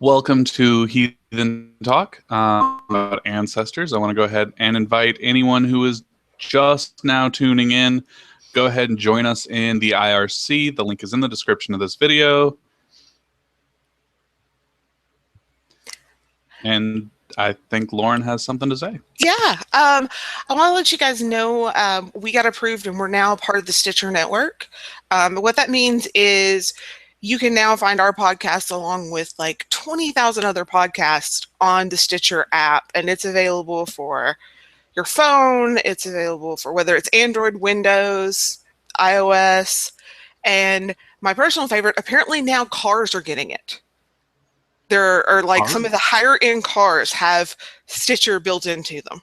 Welcome to Heathen Talk about ancestors. I want to go ahead and invite anyone who is just now tuning in. Go ahead and join us in the IRC. The link is in the description of this video. And I think Lauren has something to say. Yeah, I want to let you guys know we got approved and we're now part of the Stitcher network. What that means is you can now find our podcast along with like 20,000 other podcasts on the Stitcher app, and it's available for your phone. It's available for whether it's Android, Windows, iOS, and my personal favorite, apparently now cars are getting it. There are like some of the higher end cars have Stitcher built into them.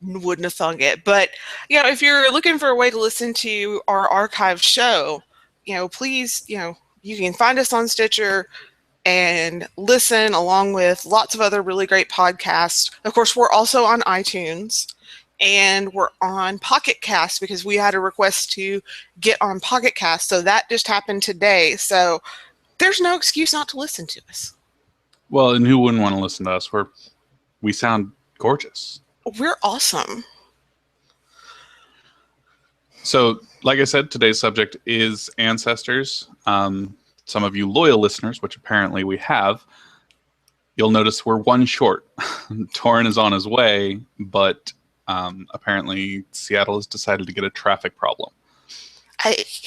Wouldn't have thunk it. But, you know, if you're looking for a way to listen to our archived show, you know, please, you know, you can find us on Stitcher and listen along with lots of other really great podcasts. Of course, we're also on iTunes and we're on Pocket Cast because we had a request to get on Pocket Cast. So that just happened today. So there's no excuse not to listen to us. Well, and who wouldn't want to listen to us? We sound gorgeous. We're awesome. So, like I said, today's subject is ancestors. Some of you loyal listeners, which apparently we have, you'll notice we're one short. Torin is on his way, but apparently Seattle has decided to get a traffic problem.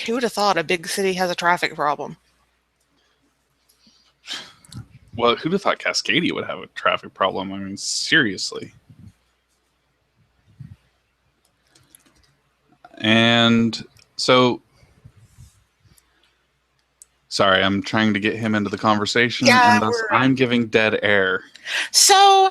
Who would have thought a big city has a traffic problem? Well, who'd have thought Cascadia would have a traffic problem? I mean, seriously. And so, sorry, I'm trying to get him into the conversation, and thus I'm giving dead air. So,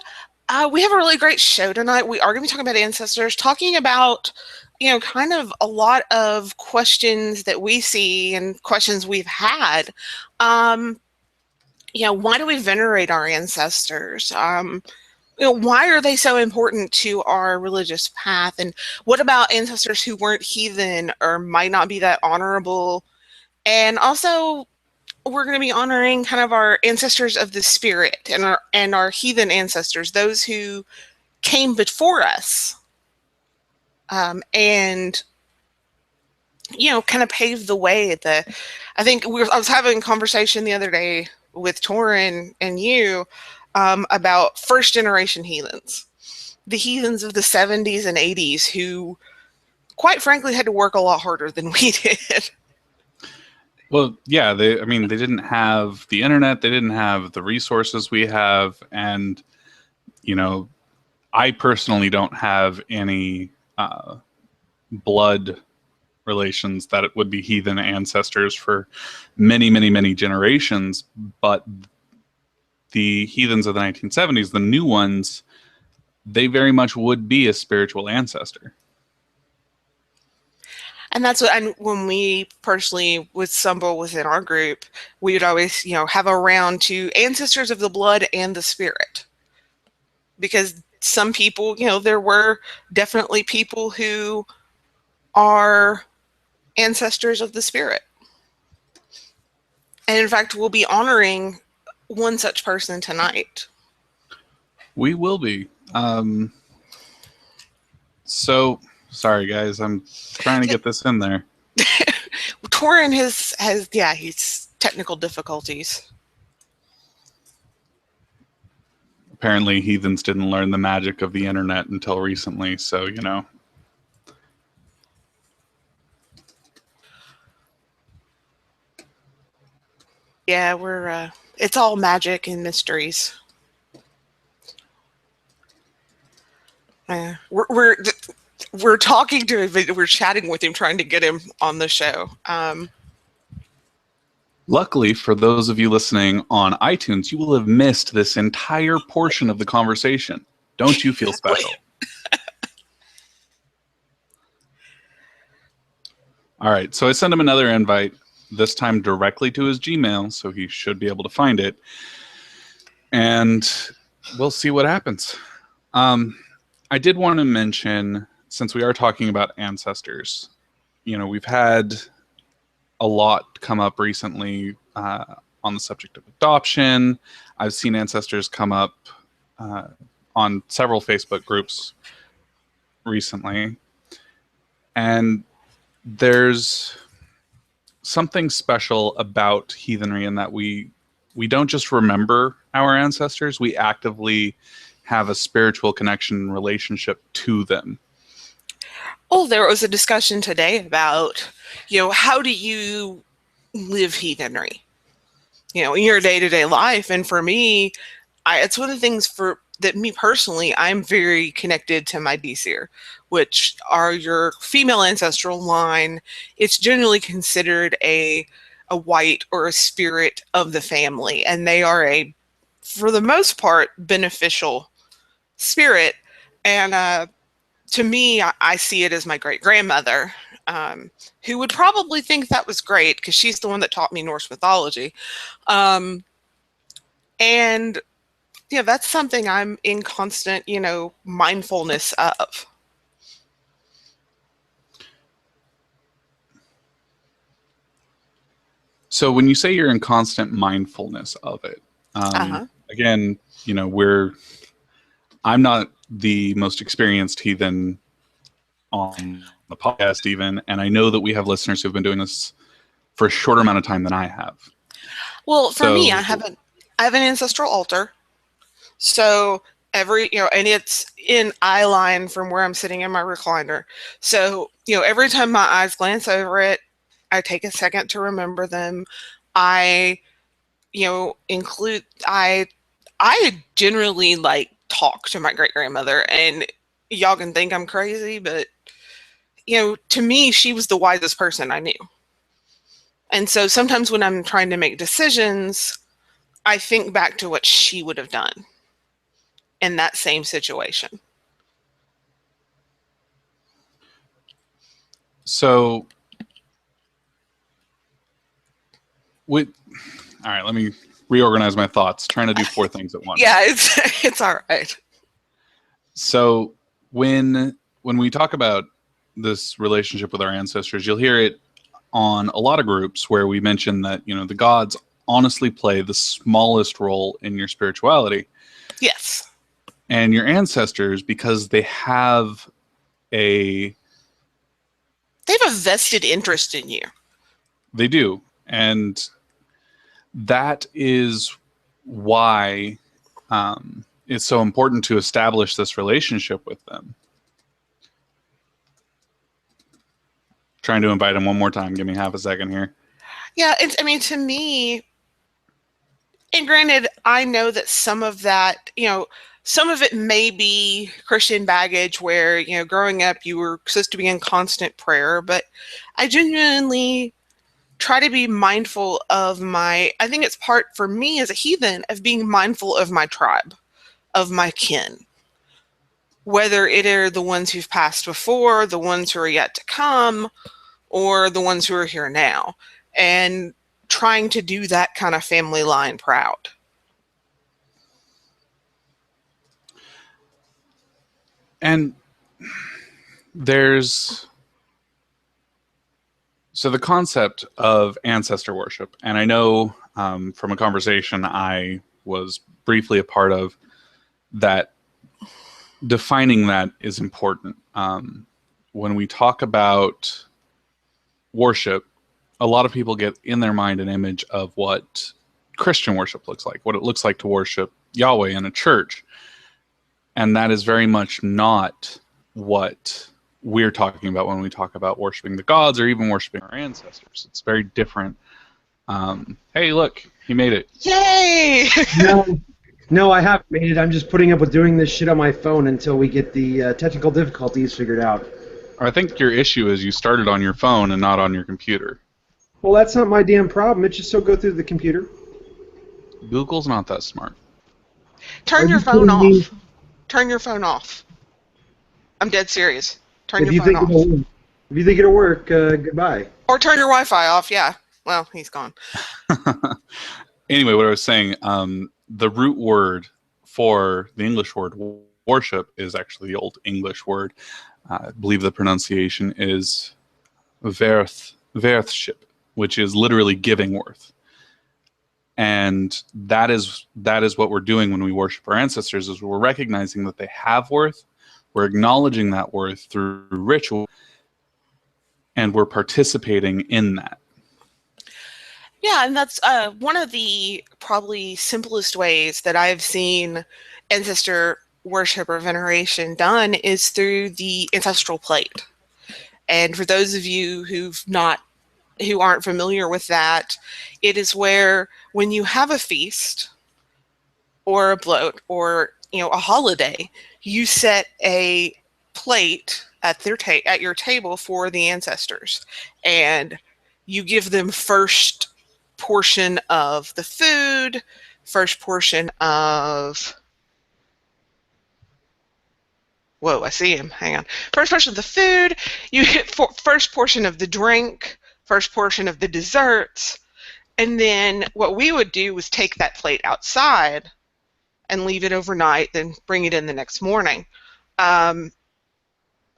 we have a really great show tonight. We are going to be talking about ancestors, talking about, you know, kind of a lot of questions that we see and questions we've had. You know, why do we venerate our ancestors? You know, why are they so important to our religious path? And what about ancestors who weren't heathen or might not be that honorable? And also, we're going to be honoring kind of our ancestors of the spirit and our heathen ancestors, those who came before us, and you know, kind of paved the way. I think I was having a conversation the other day with Torin and you about first generation heathens, the heathens of the 70s and 80s who, quite frankly, had to work a lot harder than we did. Well, yeah, they didn't have the internet, they didn't have the resources we have, and, you know, I personally don't have any blood relations that it would be heathen ancestors for many, many, many generations, but the heathens of the 1970s, the new ones, they very much would be a spiritual ancestor. And that's what, and when we personally would stumble within our group, we would always, you know, have a round to ancestors of the blood and the spirit. Because some people, you know, there were definitely people who are ancestors of the spirit. And in fact, we'll be honoring one such person tonight. We will be. So, sorry guys, I'm trying to get this in there. Torin he's technical difficulties. Apparently heathens didn't learn the magic of the internet until recently, so, you know. Yeah, it's all magic and mysteries. We're talking to him, we're chatting with him, trying to get him on the show. Luckily, for those of you listening on iTunes, you will have missed this entire portion of the conversation. Don't you feel special? All right, so I sent him another invite, this time directly to his Gmail, so he should be able to find it. And we'll see what happens. I did want to mention, since we are talking about ancestors, you know, we've had a lot come up recently on the subject of adoption. I've seen ancestors come up on several Facebook groups recently. And there's something special about heathenry in that we don't just remember our ancestors, we actively have a spiritual connection and relationship to them. Oh, there was a discussion today about, how do you live heathenry, in your day-to-day life? And for me, it's one of the things that me personally, I'm very connected to my DCR, which are your female ancestral line. It's generally considered a white or a spirit of the family, and they are for the most part, beneficial spirit. And to me, I see it as my great-grandmother, who would probably think that was great because she's the one that taught me Norse mythology. And that's something I'm in constant, mindfulness of. So when you say you're in constant mindfulness of it, again, I'm not the most experienced heathen on the podcast even, and I know that we have listeners who've been doing this for a shorter amount of time than I have. Well, for me, I have an ancestral altar. So and it's in eye line from where I'm sitting in my recliner. So, every time my eyes glance over it, I take a second to remember them. I generally talk to my great-grandmother, and y'all can think I'm crazy, but to me, she was the wisest person I knew. And so sometimes when I'm trying to make decisions, I think back to what she would have done in that same situation. So all right, let me reorganize my thoughts, trying to do 4 things at once. Yeah, it's all right. So when we talk about this relationship with our ancestors, you'll hear it on a lot of groups where we mention that, the gods honestly play the smallest role in your spirituality. Yes. And your ancestors, because they have a vested interest in you. They do. And that is why it's so important to establish this relationship with them. Trying to invite him one more time. Give me half a second here. Yeah, to me, and granted, I know that some of that, some of it may be Christian baggage where, growing up you were supposed to be in constant prayer, but I genuinely try to be mindful of I think it's part for me as a heathen of being mindful of my tribe, of my kin. Whether it are the ones who've passed before, the ones who are yet to come, or the ones who are here now. And trying to do that kind of family line proud. And so the concept of ancestor worship, and I know from a conversation I was briefly a part of, that defining that is important. When we talk about worship, a lot of people get in their mind an image of what Christian worship looks like, what it looks like to worship Yahweh in a church. And that is very much not what we're talking about when we talk about worshiping the gods or even worshiping our ancestors. It's very different. Hey, look, he made it. Yay! No, I haven't made it. I'm just putting up with doing this shit on my phone until we get the technical difficulties figured out. I think your issue is you started on your phone and not on your computer. Well, that's not my damn problem. It just still go through the computer. Google's not that smart. Turn your phone off. Turn your phone off. I'm dead serious. Turn your phone off. If you think it'll work, goodbye. Or turn your Wi-Fi off, yeah. Well, he's gone. Anyway, what I was saying, the root word for the English word worship is actually the Old English word. I believe the pronunciation is verthship, which is literally giving worth. And that is what we're doing when we worship our ancestors, is we're recognizing that they have worth, we're acknowledging that worth through ritual, and we're participating in that. Yeah, and that's one of the probably simplest ways that I've seen ancestor worship or veneration done is through the ancestral plate. And for those of you who aren't familiar with that, it is where when you have a feast or a bloat or a holiday, you set a plate at your table for the ancestors, and you give them first portion of the food, first portion of whoa, I see him. Hang on. First portion of the food, you get first portion of the drink, first portion of the desserts, and then what we would do was take that plate outside and leave it overnight, then bring it in the next morning. And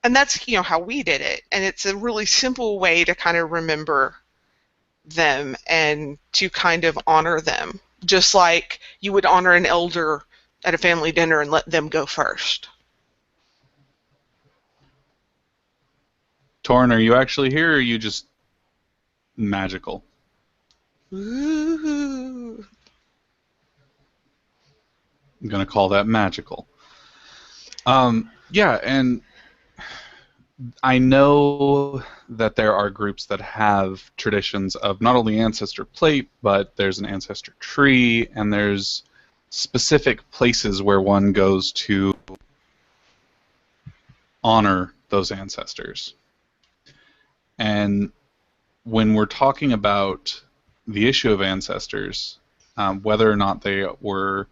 that's how we did it. And it's a really simple way to kind of remember them and to kind of honor them, just like you would honor an elder at a family dinner and let them go first. Torrin, are you actually here, or are you just magical? Ooh. I'm going to call that magical. Yeah, and I know that there are groups that have traditions of not only ancestor plate, but there's an ancestor tree, and there's specific places where one goes to honor those ancestors. And when we're talking about the issue of ancestors, whether or not they were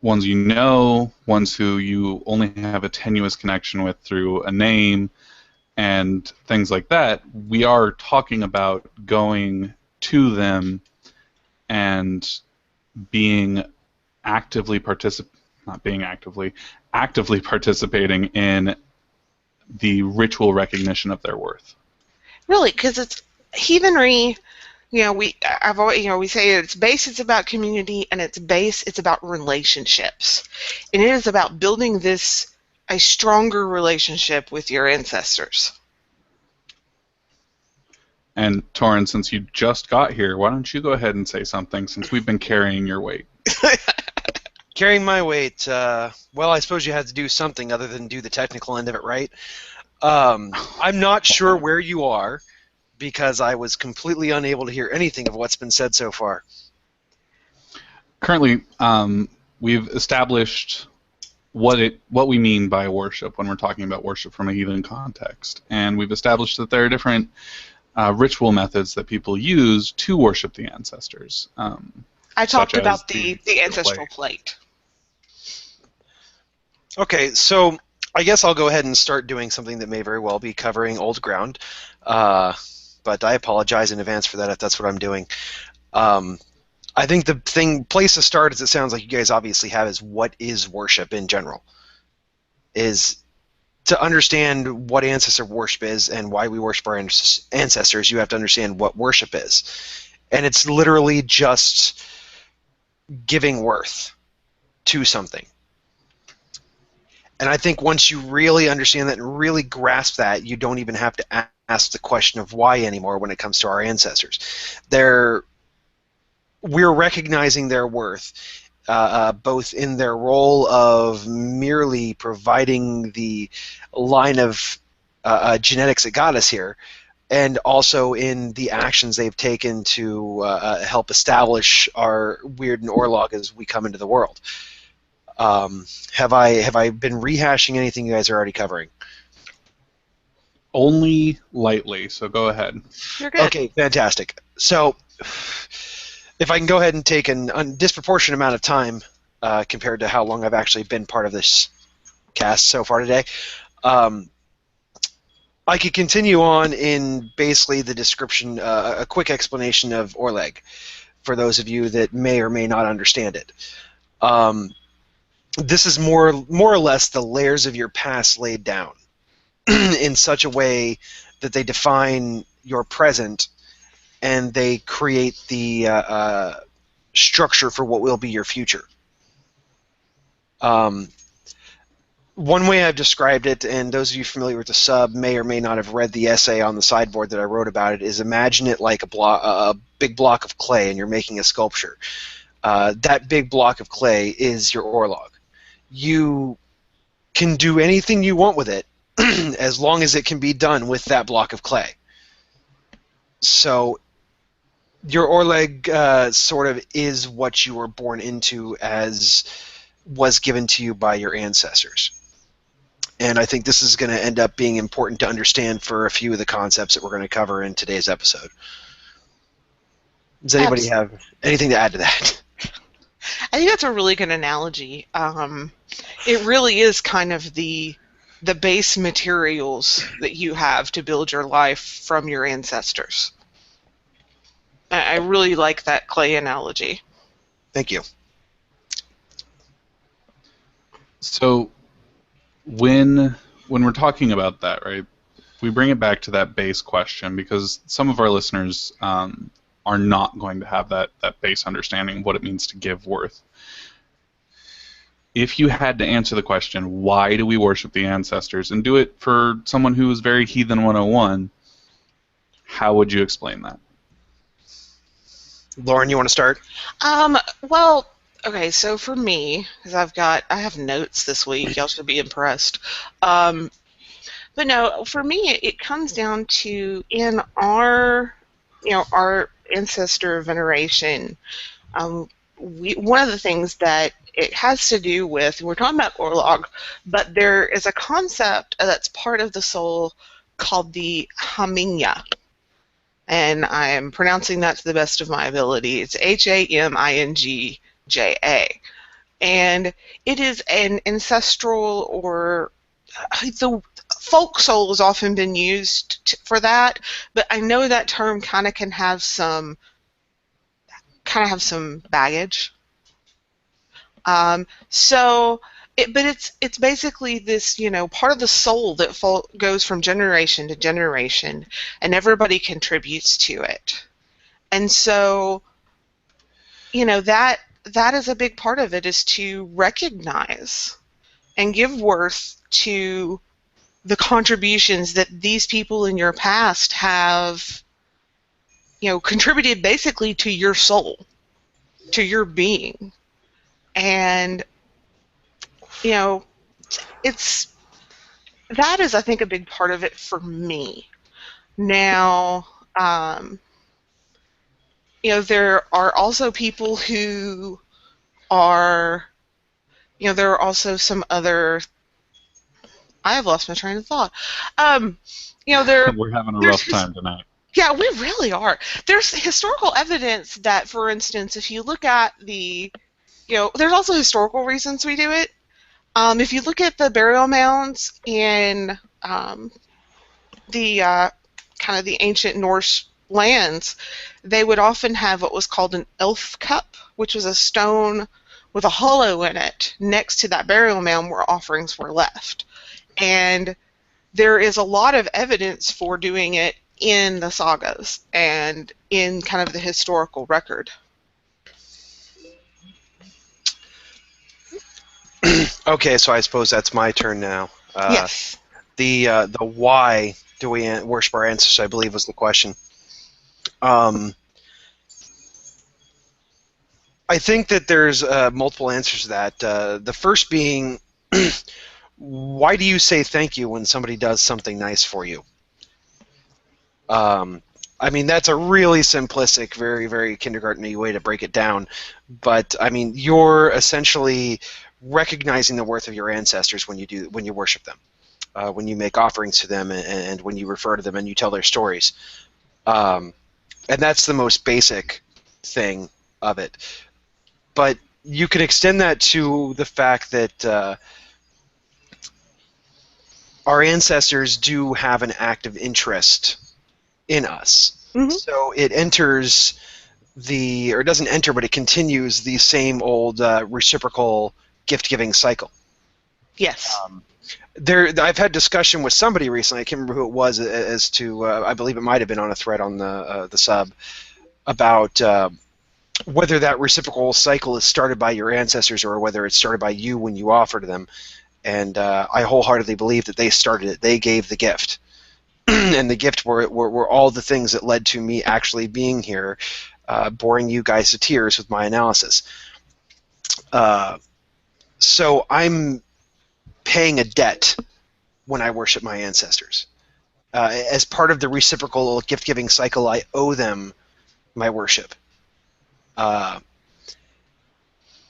ones you know, ones who you only have a tenuous connection with through a name, and things like that, we are talking about going to them and being actively actively participating in the ritual recognition of their worth. Really, because it's heathenry. We say at its base it's about community, and its base it's about relationships, and it is about building a stronger relationship with your ancestors. And Torrin, since you just got here, why don't you go ahead and say something, since we've been carrying your weight? Carrying my weight. Well, I suppose you had to do something other than do the technical end of it, right? I'm not sure where you are, because I was completely unable to hear anything of what's been said so far. Currently, we've established what we mean by worship when we're talking about worship from a heathen context, and we've established that there are different ritual methods that people use to worship the ancestors. I talked about the ancestral plate. Okay, so I guess I'll go ahead and start doing something that may very well be covering old ground, but I apologize in advance for that if that's what I'm doing. I think the place to start, as it sounds like you guys obviously have, is what is worship in general. Is to understand what ancestor worship is and why we worship our ancestors, you have to understand what worship is. And it's literally just giving worth to something. And I think once you really understand that and really grasp that, you don't even have to ask the question of why anymore when it comes to our ancestors. We're recognizing their worth, both in their role of merely providing the line of genetics that got us here, and also in the actions they've taken to help establish our weird and Orlog as we come into the world. Have I been rehashing anything you guys are already covering? Only lightly, so go ahead. You're good. Okay, fantastic. So, if I can go ahead and take a disproportionate amount of time compared to how long I've actually been part of this cast so far today, I could continue on in basically the description, a quick explanation of Orleg, for those of you that may or may not understand it. This is more or less the layers of your past laid down in such a way that they define your present, and they create the structure for what will be your future. One way I've described it, and those of you familiar with the sub may or may not have read the essay on the sideboard that I wrote about it, is imagine it like a big block of clay and you're making a sculpture. That big block of clay is your Orlog. You can do anything you want with it as long as it can be done with that block of clay. So your Orlog sort of is what you were born into, as was given to you by your ancestors. And I think this is going to end up being important to understand for a few of the concepts that we're going to cover in today's episode. Does anybody have anything to add to that? I think that's a really good analogy. It really is kind of the base materials that you have to build your life from your ancestors. I really like that clay analogy. Thank you. So when we're talking about that, right, we bring it back to that base question, because some of our listeners are not going to have that base understanding of what it means to give worth. If you had to answer the question, why do we worship the ancestors, and do it for someone who is very Heathen 101, how would you explain that? Lauren, you want to start? Well, okay, so for me, because I have notes this week, y'all should be impressed. But no, for me, it comes down to, in our ancestor veneration, one of the things that it has to do with, we're talking about Orlog, but there is a concept that's part of the soul called the Haminya. And I am pronouncing that to the best of my ability. It's Hamingjja. And it is an ancestral, or the folk soul has often been used for that, but I know that term kind of have some baggage. But it's basically this, part of the soul that goes from generation to generation, and everybody contributes to it. And so, that is a big part of it, is to recognize and give worth to the contributions that these people in your past have, contributed basically to your soul, to your being. And that is, I think, a big part of it for me. Now, there are also people who are, there are also some other, I have lost my train of thought. We're having a rough time tonight. Yeah, we really are. There's historical evidence that, for instance, if you look at there's also historical reasons we do it. If you look at the burial mounds in the kind of the ancient Norse lands, they would often have what was called an elf cup, which was a stone with a hollow in it next to that burial mound where offerings were left. And there is a lot of evidence for doing it in the sagas and in kind of the historical record. Okay, so I suppose that's my turn now. Yes. The why do we worship our ancestors, I believe, was the question. I think that there's multiple answers to that. The first being, why do you say thank you when somebody does something nice for you? I mean, that's a really simplistic, very, very kindergarten-y way to break it down. But I mean, you're essentially recognizing the worth of your ancestors when you worship them, when you make offerings to them, and when you refer to them and you tell their stories. And that's the most basic thing of it. But you can extend that to the fact that our ancestors do have an active interest in us. Mm-hmm. So it enters or it doesn't enter, but it continues the same old reciprocal gift-giving cycle. Yes. I've had discussion with somebody recently, I can't remember who it was, as to, I believe it might have been on a thread on the sub, about whether that reciprocal cycle is started by your ancestors or whether it's started by you when you offer to them. And I wholeheartedly believe that they started it. They gave the gift. And the gift were all the things that led to me actually being here, boring you guys to tears with my analysis. So I'm paying a debt when I worship my ancestors. As part of the reciprocal gift-giving cycle, I owe them my worship.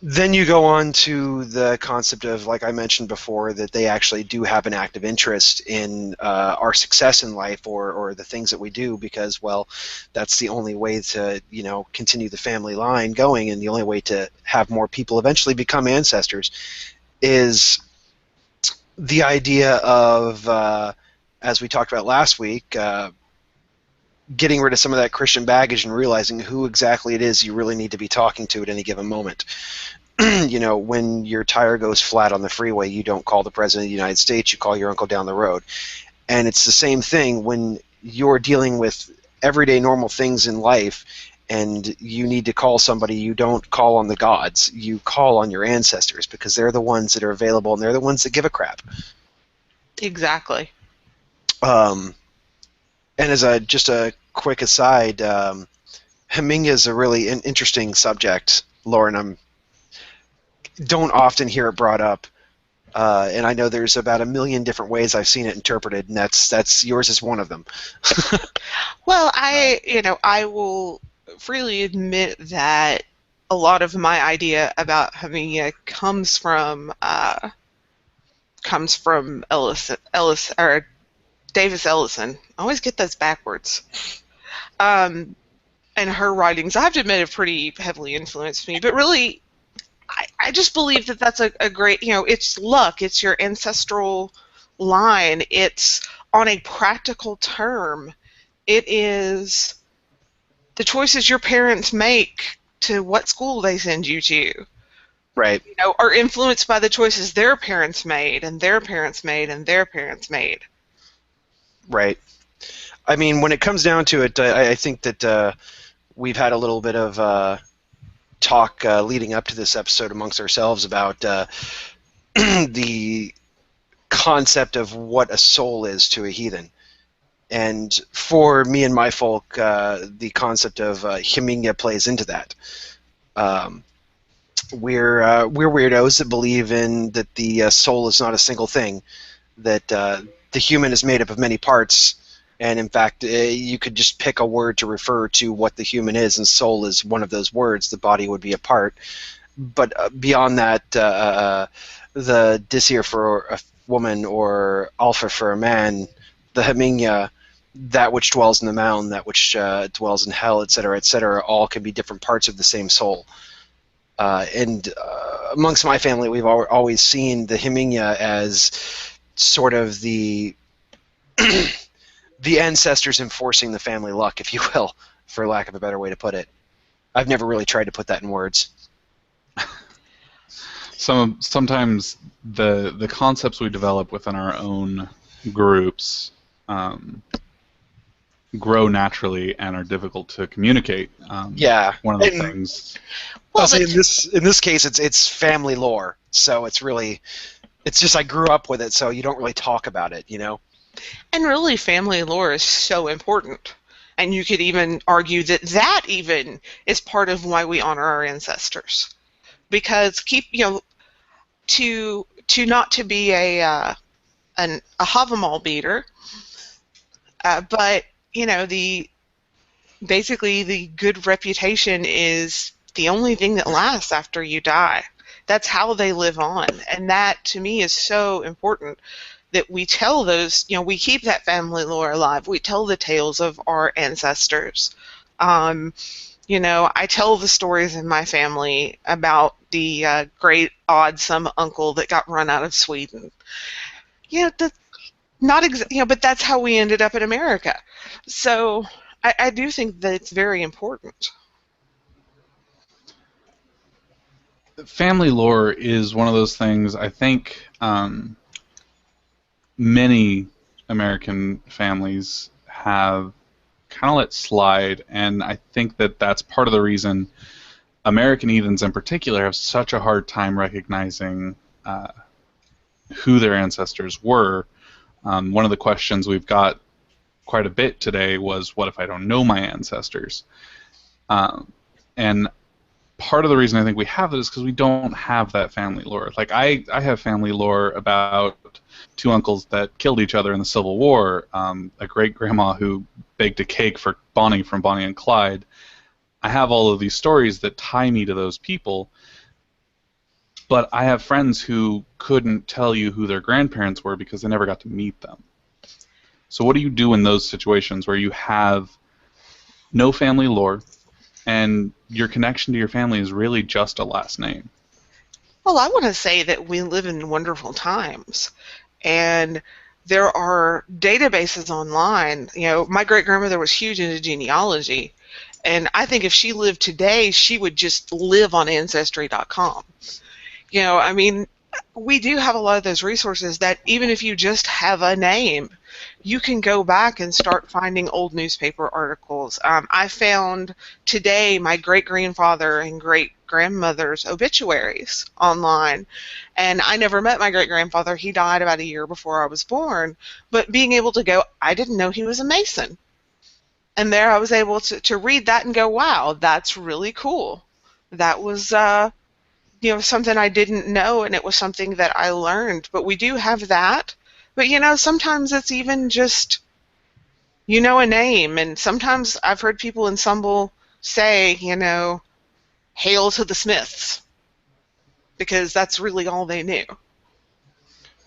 Then you go on to the concept of, like I mentioned before, that they actually do have an active interest in our success in life or the things that we do because, well, that's the only way to, continue the family line going, and the only way to have more people eventually become ancestors is the idea of, as we talked about last week, getting rid of some of that Christian baggage and realizing who exactly it is you really need to be talking to at any given moment. When your tire goes flat on the freeway, you don't call the President of the United States, you call your uncle down the road. And it's the same thing when you're dealing with everyday normal things in life and you need to call somebody. You don't call on the gods, you call on your ancestors because they're the ones that are available and they're the ones that give a crap. Exactly. And as just a quick aside, Heminga is a really interesting subject, Lauren. Don't often hear it brought up, and I know there's about 1 million different ways I've seen it interpreted, and that's yours is one of them. Well, I will freely admit that a lot of my idea about Heminga comes from Ellis or Davis Ellison. I always get those backwards. And her writings, I have to admit, have pretty heavily influenced me. But really, I just believe that that's a great, it's luck. It's your ancestral line. It's on a practical term. It is the choices your parents make to what school they send you to. Right. Are influenced by the choices their parents made and their parents made and their parents made. Right. I mean, when it comes down to it, I think that we've had a little bit of talk leading up to this episode amongst ourselves about the concept of what a soul is to a heathen. And for me and my folk, the concept of Heminga plays into that. We're weirdos that believe in that the soul is not a single thing, that the human is made up of many parts, and in fact, you could just pick a word to refer to what the human is, and soul is one of those words. The body would be a part. But beyond that, the Disir for a woman or Alpha for a man, the Heminga, that which dwells in the mountain, that which dwells in hell, etc., all can be different parts of the same soul. And amongst my family, we've always seen the Heminga as sort of the the ancestors enforcing the family luck, if you will, for lack of a better way to put it. I've never really tried to put that in words. Sometimes the concepts we develop within our own groups grow naturally and are difficult to communicate. Yeah. One of the things. Well, in this case, it's family lore, so it's just I grew up with it, so you don't really talk about it, And really, family lore is so important. And you could even argue that even is part of why we honor our ancestors. Because to not to be a Havamal beater, but basically the good reputation is the only thing that lasts after you die. That's how they live on, and that to me is so important. That we tell those, we keep that family lore alive. We tell the tales of our ancestors. I tell the stories in my family about the great odd-some uncle that got run out of Sweden. But that's how we ended up in America. So I do think that it's very important. Family lore is one of those things, I think, many American families have kind of let slide, and I think that that's part of the reason American heathens in particular have such a hard time recognizing who their ancestors were. One of the questions we've got quite a bit today was, what if I don't know my ancestors? And part of the reason I think we have it is because we don't have that family lore. Like, I have family lore about two uncles that killed each other in the Civil War, a great-grandma who baked a cake for Bonnie from Bonnie and Clyde. I have all of these stories that tie me to those people, but I have friends who couldn't tell you who their grandparents were because they never got to meet them. So what do you do in those situations where you have no family lore and your connection to your family is really just a last name? Well, I want to say that we live in wonderful times, and there are databases online. You know, my great-grandmother was huge into genealogy, and I think if she lived today, she would just live on Ancestry.com. You know, I mean, we do have a lot of those resources that even if you just have a name, you can go back and start finding old newspaper articles. I found today my great-grandfather and great-grandmother's obituaries online, and I never met my great-grandfather. He died about a year before I was born, but being able to go, I didn't know he was a Mason. And there I was able to read that and go, wow, that's really cool. That was you know, something I didn't know, and it was something that I learned. But we do have that. But, you know, sometimes it's even just, you know, a name. And sometimes I've heard people in Sumble say, you know, hail to the Smiths, because that's really all they knew.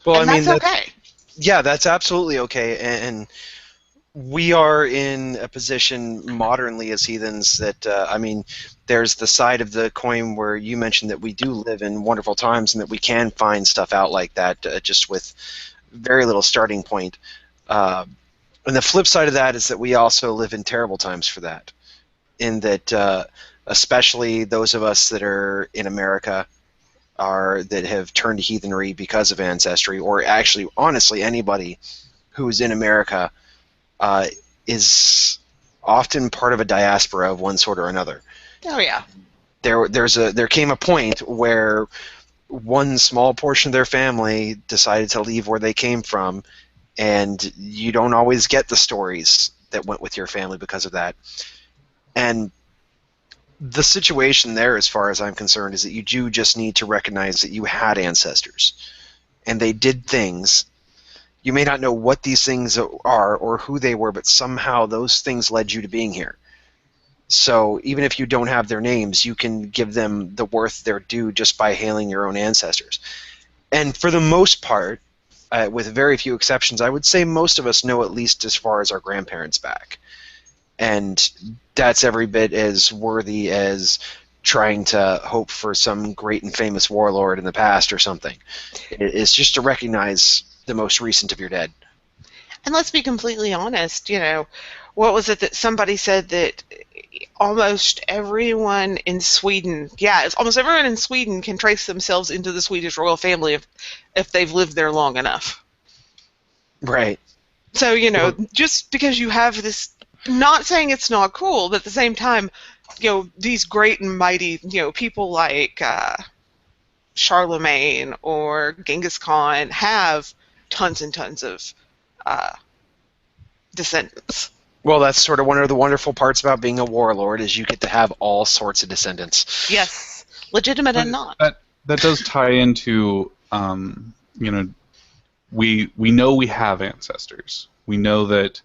Well, And I mean, that's okay. Yeah, that's absolutely okay. And we are in a position modernly as heathens that, I mean, there's the side of the coin where you mentioned that we do live in wonderful times and that we can find stuff out like that just with very little starting point. And the flip side of that is that we also live in terrible times for that, in that especially those of us that are in America that have turned to heathenry because of Ancestry, or actually, honestly, anybody who's in America is often part of a diaspora of one sort or another. Oh, yeah. There came a point where one small portion of their family decided to leave where they came from, and you don't always get the stories that went with your family because of that. And the situation there, as far as I'm concerned, is that you do just need to recognize that you had ancestors, and they did things. You may not know what these things are or who they were, but somehow those things led you to being here. So even if you don't have their names, you can give them the worth they're due just by hailing your own ancestors. And for the most part, with very few exceptions, I would say most of us know at least as far as our grandparents back. And that's every bit as worthy as trying to hope for some great and famous warlord in the past or something. It's just to recognize the most recent of your dead. And let's be completely honest, you know, what was it that somebody said that almost everyone in Sweden, it's almost everyone in Sweden can trace themselves into the Swedish royal family if they've lived there long enough. Right. So, you know, just because you have this, not saying it's not cool, but at the same time, you know, these great and mighty, you know, people like Charlemagne or Genghis Khan have tons and tons of descendants. Well, that's sort of one of the wonderful parts about being a warlord, is you get to have all sorts of descendants. Yes, legitimate and not. That does tie into, you know, we know we have ancestors. We know that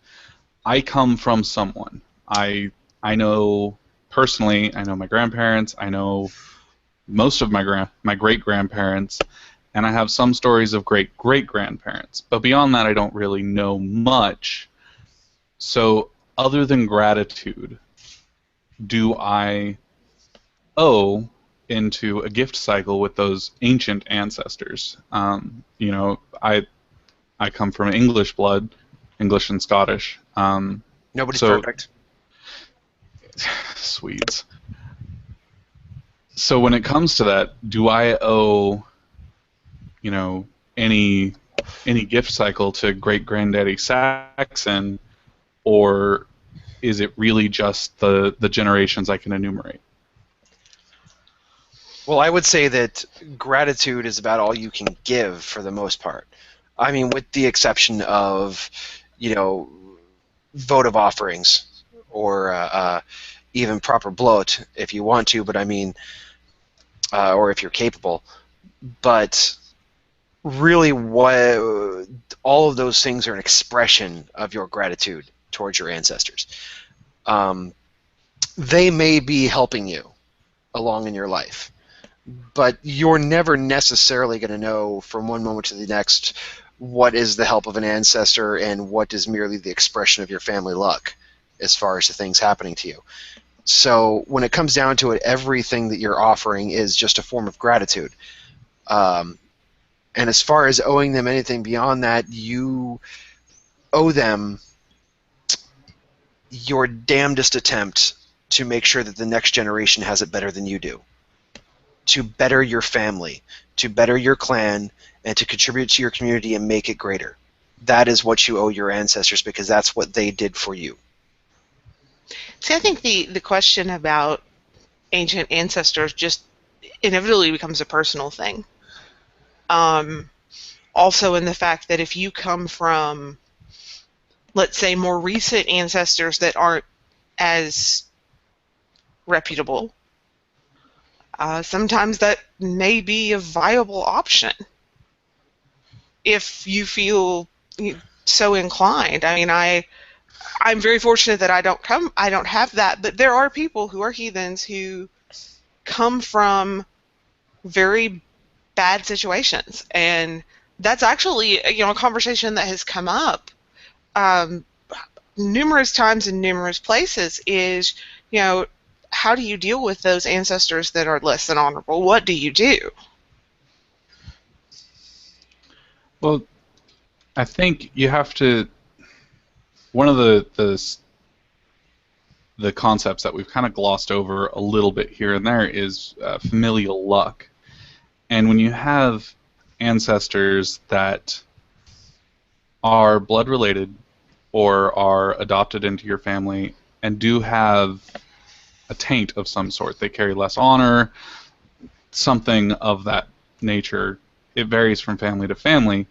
I come from someone. I know personally. I know my grandparents. I know most of my great-grandparents, and I have some stories of great-great-grandparents. But beyond that, I don't really know much. So, other than gratitude, do I owe into a gift cycle with those ancient ancestors? You know, I come from English blood, English and Scottish. Nobody's perfect. Swedes. So when it comes to that, do I owe, you know, any gift cycle to great granddaddy Saxon, or is it really just the generations I can enumerate? Well, I would say that gratitude is about all you can give for the most part. I mean, with the exception of, you know, votive offerings or even proper bloat if you want to, but I mean, or if you're capable. But really, what all of those things are an expression of your gratitude towards your ancestors. They may be helping you along in your life, but you're never necessarily going to know from one moment to the next what is the help of an ancestor and what is merely the expression of your family luck as far as the things happening to you. So when it comes down to it, everything that you're offering is just a form of gratitude. And as far as owing them anything beyond that, you owe them your damnedest attempt to make sure that the next generation has it better than you do, to better your family, to better your clan, and to contribute to your community and make it greater. That is what you owe your ancestors, because that's what they did for you. See, I think the question about ancient ancestors just inevitably becomes a personal thing. Also in the fact that if you come from, let's say, more recent ancestors that aren't as reputable, sometimes that may be a viable option if you feel so inclined. I mean, I'm very fortunate that I don't have that, but there are people who are heathens who come from very bad situations, and that's actually a conversation that has come up numerous times in numerous places. Is how do you deal with those ancestors that are less than honorable? What do you do? Well, I think you have to. One of the concepts that we've kind of glossed over a little bit here and there is familial luck. And when you have ancestors that are blood related or are adopted into your family and do have a taint of some sort, they carry less honor, something of that nature, it varies from family to family,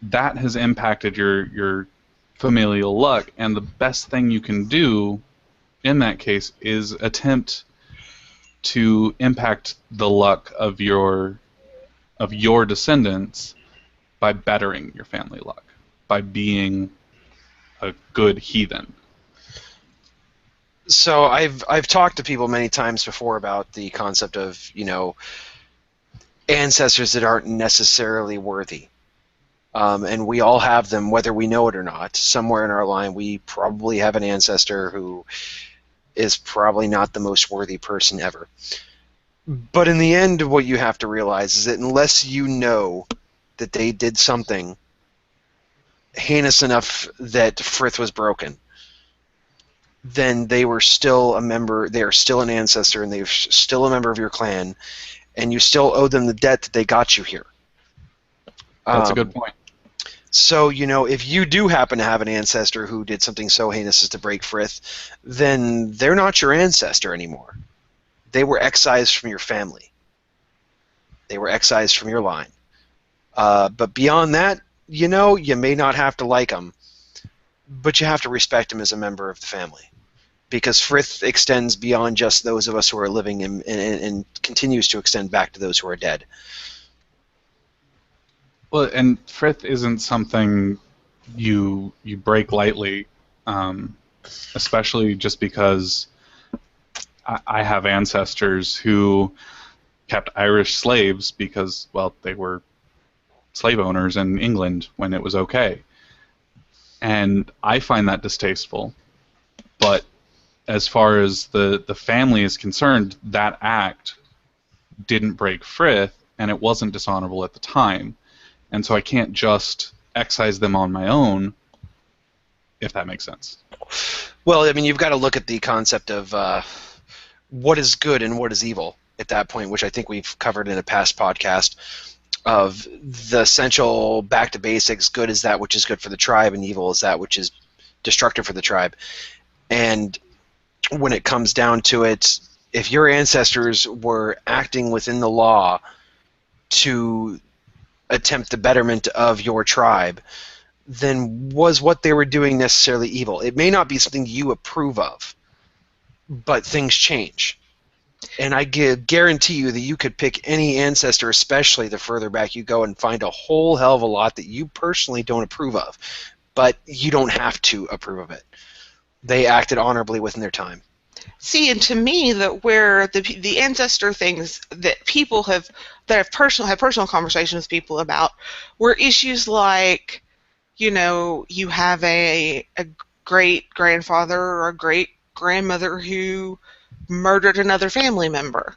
that has impacted your familial luck, and the best thing you can do in that case is attempt to impact the luck of your descendants by bettering your family luck, by being a good heathen. So I've talked to people many times before about the concept of ancestors that aren't necessarily worthy. And we all have them, whether we know it or not. Somewhere in our line, we probably have an ancestor who is probably not the most worthy person ever. But in the end, what you have to realize is that unless you know that they did something heinous enough that Frith was broken, then they were still a member, they are still an ancestor, and they're still a member of your clan, and you still owe them the debt that they got you here. That's a good point. So, if you do happen to have an ancestor who did something so heinous as to break Frith, then they're not your ancestor anymore. They were excised from your family. They were excised from your line. But beyond that, you may not have to like them, but you have to respect them as a member of the family. Because Frith extends beyond just those of us who are living and continues to extend back to those who are dead. Well, and Frith isn't something you break lightly, especially just because I have ancestors who kept Irish slaves because, well, they were slave owners in England when it was okay. And I find that distasteful. But as far as the family is concerned, that act didn't break Frith, and it wasn't dishonorable at the time. And so I can't just excise them on my own, if that makes sense. Well, I mean, you've got to look at the concept of what is good and what is evil at that point, which I think we've covered in a past podcast, of the essential back to basics. Good is that which is good for the tribe, and evil is that which is destructive for the tribe. And when it comes down to it, if your ancestors were acting within the law to attempt the betterment of your tribe, then was what they were doing necessarily evil? It may not be something you approve of, but things change. And I guarantee you that you could pick any ancestor, especially the further back you go, and find a whole hell of a lot that you personally don't approve of. But you don't have to approve of it. They acted honorably within their time. See, and to me, that where the ancestor things that people have had personal conversations with people about were issues like, you know, you have a great grandfather or a great grandmother who murdered another family member,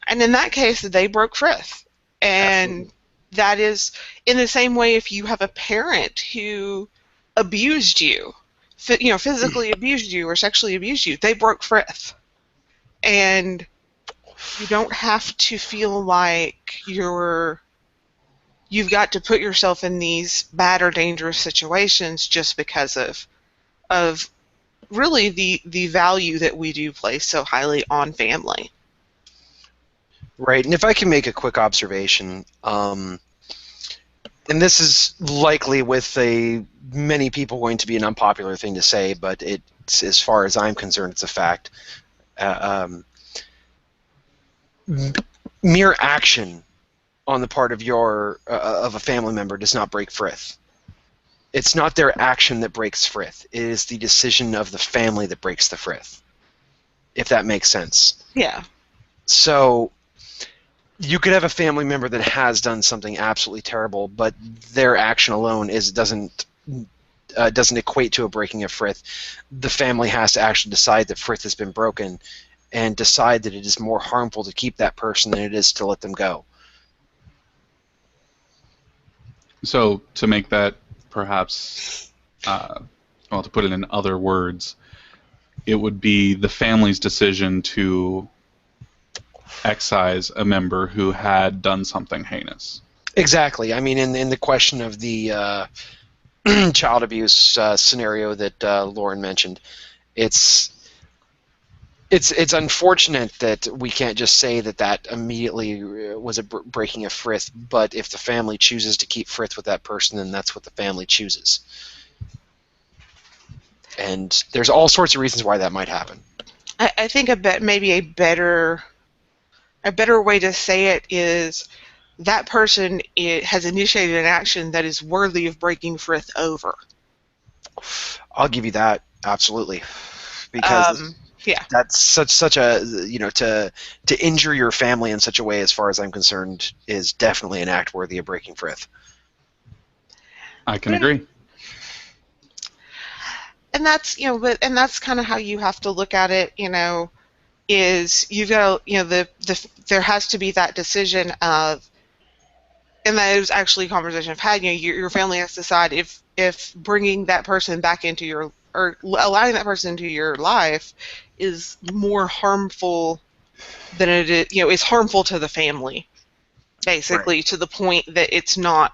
and in that case, they broke frith. And Absolutely. that is in the same way if you have a parent who abused you, physically abused you or sexually abused you, they broke frith. And you don't have to feel like you've got to put yourself in these bad or dangerous situations just because of really the value that we do place so highly on family. Right, and if I can make a quick observation, and this is likely with many people going to be an unpopular thing to say, but it's, as far as I'm concerned, it's a fact. Mere action on the part of of a family member does not break frith. It's not their action that breaks frith. It is the decision of the family that breaks the frith, if that makes sense. Yeah. So you could have a family member that has done something absolutely terrible, but their action alone doesn't equate to a breaking of frith. The family has to actually decide that frith has been broken and decide that it is more harmful to keep that person than it is to let them go. So to make that perhaps, to put it in other words, it would be the family's decision to excise a member who had done something heinous. Exactly. I mean, in the question of the child abuse scenario that Lauren mentioned, it's unfortunate that we can't just say that immediately was a breaking of frith, but if the family chooses to keep frith with that person, then that's what the family chooses. And there's all sorts of reasons why that might happen. I think maybe a better way to say it is that person has initiated an action that is worthy of breaking frith over. I'll give you that, absolutely, because yeah, that's such a to injure your family in such a way, as far as I'm concerned, is definitely an act worthy of breaking frith. I can agree. And that's that's kind of how you have to look at it. Is you've got there has to be that decision of, and that is actually a conversation I've had. Your family has to decide if bringing that person back into or allowing that person into your life is more harmful than it is. Is harmful to the family, basically, right, to the point that it's not.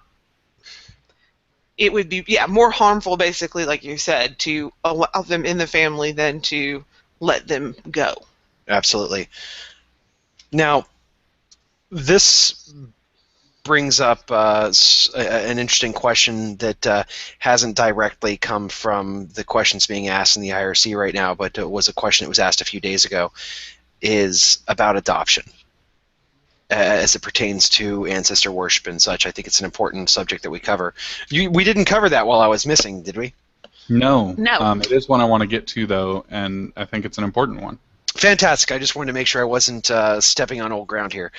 It would be more harmful, basically, like you said, to allow them in the family than to let them go. Absolutely. Now, this brings up an interesting question that hasn't directly come from the questions being asked in the IRC right now, but it was a question that was asked a few days ago, is about adoption as it pertains to ancestor worship and such. I think it's an important subject that we cover. We didn't cover that while I was missing, did we? No. No. It is one I want to get to, though, and I think it's an important one. Fantastic. I just wanted to make sure I wasn't stepping on old ground here.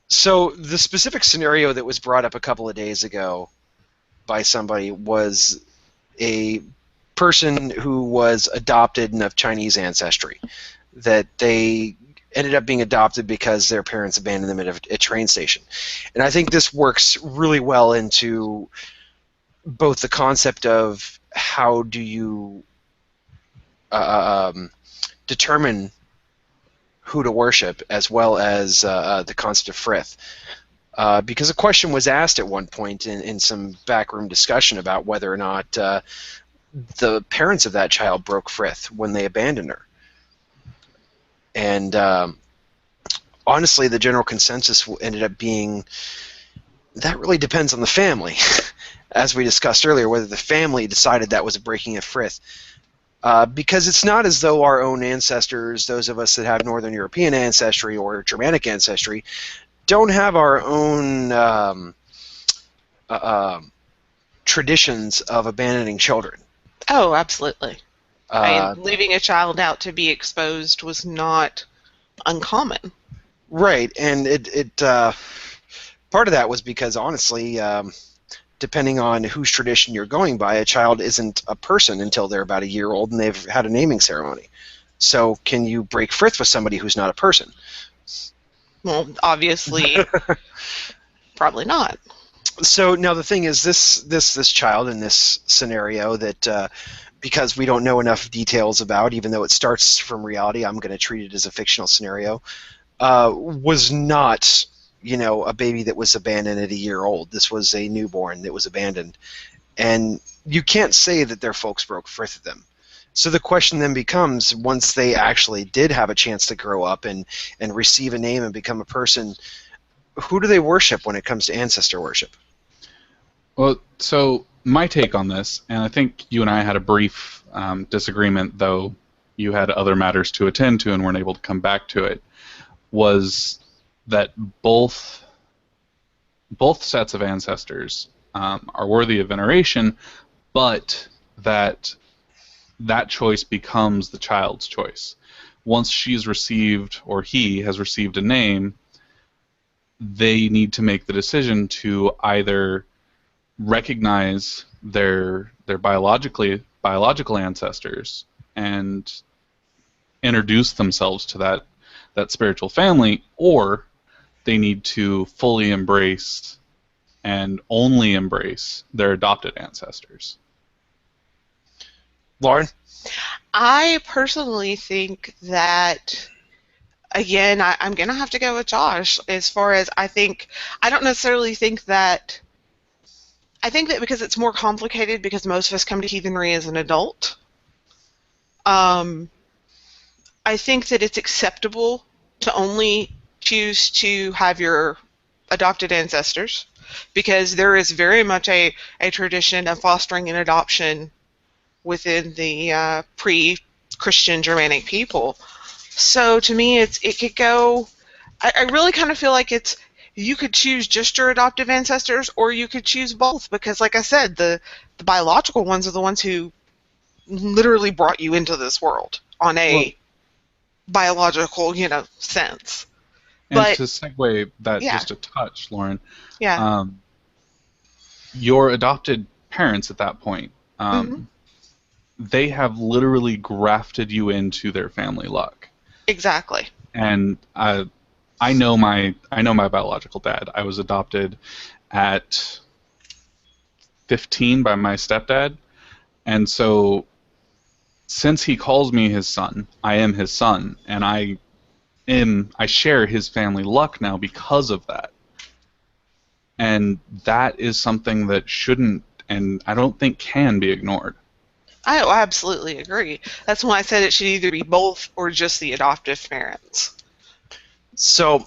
So the specific scenario that was brought up a couple of days ago by somebody was a person who was adopted and of Chinese ancestry, that they ended up being adopted because their parents abandoned them at a train station. And I think this works really well into both the concept of how do you determine who to worship, as well as the concept of frith. Because a question was asked at one point in some backroom discussion about whether or not the parents of that child broke frith when they abandoned her. And honestly, the general consensus ended up being that really depends on the family, as we discussed earlier, whether the family decided that was a breaking of frith. Because it's not as though our own ancestors, those of us that have Northern European ancestry or Germanic ancestry, don't have our own traditions of abandoning children. Oh, absolutely. Leaving a child out to be exposed was not uncommon. Right, and it part of that was because, honestly, depending on whose tradition you're going by, a child isn't a person until they're about a year old and they've had a naming ceremony. So can you break frith with somebody who's not a person? Well, obviously, probably not. So now the thing is, this child in this scenario that, because we don't know enough details about, even though it starts from reality, I'm going to treat it as a fictional scenario, was not, a baby that was abandoned at a year old. This was a newborn that was abandoned. And you can't say that their folks broke frith with them. So the question then becomes, once they actually did have a chance to grow up and receive a name and become a person, who do they worship when it comes to ancestor worship? Well, so my take on this, and I think you and I had a brief disagreement, though you had other matters to attend to and weren't able to come back to it, was that both sets of ancestors are worthy of veneration, but that choice becomes the child's choice. Once she's received, or he has received a name, they need to make the decision to either recognize their biological ancestors and introduce themselves to that spiritual family, or they need to fully embrace and only embrace their adopted ancestors. Lauren? I personally think that, again, I'm going to have to go with Josh as far as I don't necessarily think that. I think that because it's more complicated, because most of us come to heathenry as an adult, I think that it's acceptable to only choose to have your adopted ancestors, because there is very much a tradition of fostering an adoption within the pre-Christian Germanic people. So to me, it could go. I really kind of feel like you could choose just your adoptive ancestors, or you could choose both, because, like I said, the biological ones are the ones who literally brought you into this world on a biological, sense. And but to segue that just a touch, Lauren, yeah, your adopted parents at that point, they have literally grafted you into their family luck. exactly. And I know my biological dad. I was adopted at 15 by my stepdad, and so since he calls me his son, I am his son, and I share his family luck now because of that. And that is something that shouldn't, and I don't think can be ignored. I absolutely agree. That's why I said it should either be both or just the adoptive parents. So,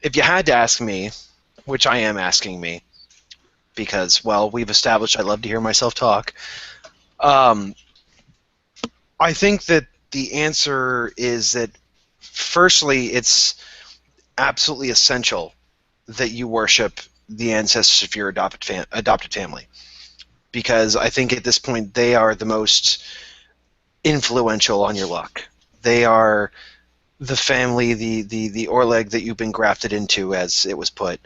if you had to ask me, which I am asking me, because, well, we've established I love to hear myself talk, I think that the answer is that, firstly, it's absolutely essential that you worship the ancestors of your adopted family, because I think at this point they are the most influential on your luck. They are the family, the Orleg that you've been grafted into, as it was put,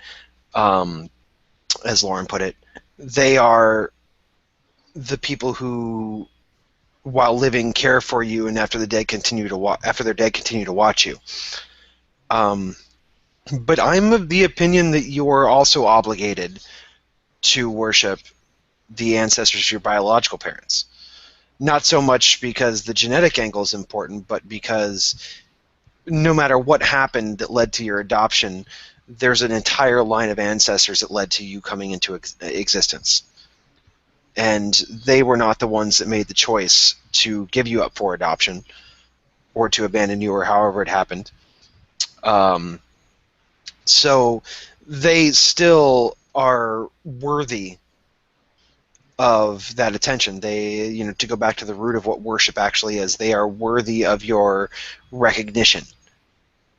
as Lauren put it. They are the people who, while living, care for you, and after they're dead, continue to watch you. But I'm of the opinion that you are also obligated to worship the ancestors of your biological parents. Not so much because the genetic angle is important, but because no matter what happened that led to your adoption, there's an entire line of ancestors that led to you coming into existence. And they were not the ones that made the choice to give you up for adoption or to abandon you, or however it happened. So they still are worthy of that attention. They, to go back to the root of what worship actually is, they are worthy of your recognition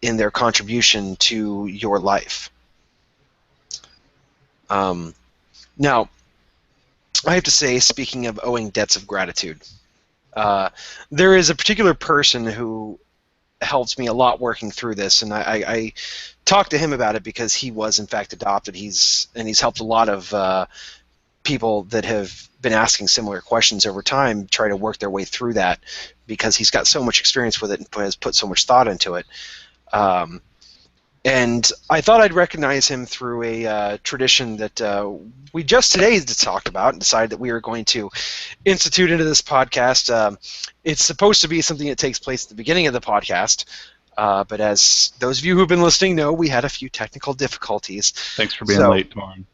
in their contribution to your life. Now, I have to say, speaking of owing debts of gratitude, there is a particular person who helped me a lot working through this, and I talked to him about it because he was in fact adopted. He's helped a lot of people that have been asking similar questions over time try to work their way through that, because he's got so much experience with it and has put so much thought into it. And I thought I'd recognize him through a tradition that we just today talked about and decided that we were going to institute into this podcast. It's supposed to be something that takes place at the beginning of the podcast, but as those of you who have been listening know, we had a few technical difficulties. Thanks for being late, Torn.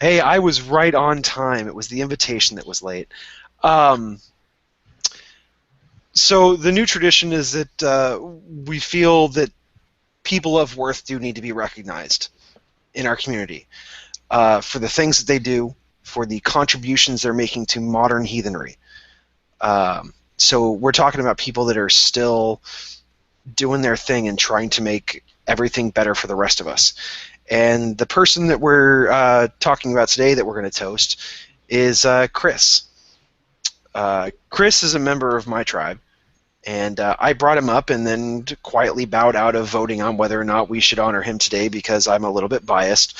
Hey, I was right on time. It was the invitation that was late. So the new tradition is that we feel that people of worth do need to be recognized in our community for the things that they do, for the contributions they're making to modern heathenry. So we're talking about people that are still doing their thing and trying to make everything better for the rest of us. And the person that we're talking about today that we're going to toast is Chris. Chris is a member of my tribe. And I brought him up and then quietly bowed out of voting on whether or not we should honor him today because I'm a little bit biased.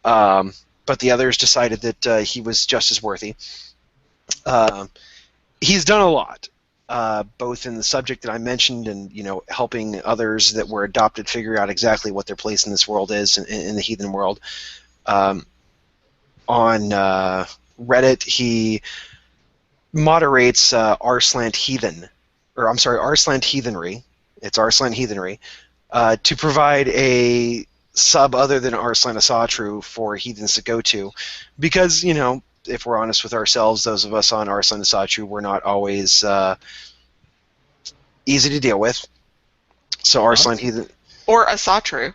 But the others decided that he was just as worthy. He's done a lot, both in the subject that I mentioned and helping others that were adopted figure out exactly what their place in this world is, in the heathen world. On Reddit, he moderates Arslant Heathen. Arslant Heathenry. It's Arslant Heathenry, to provide a sub other than Arslan Asatru for heathens to go to, because if we're honest with ourselves, those of us on Arslan Asatru were not always easy to deal with. So Arslan Heathen or Asatru.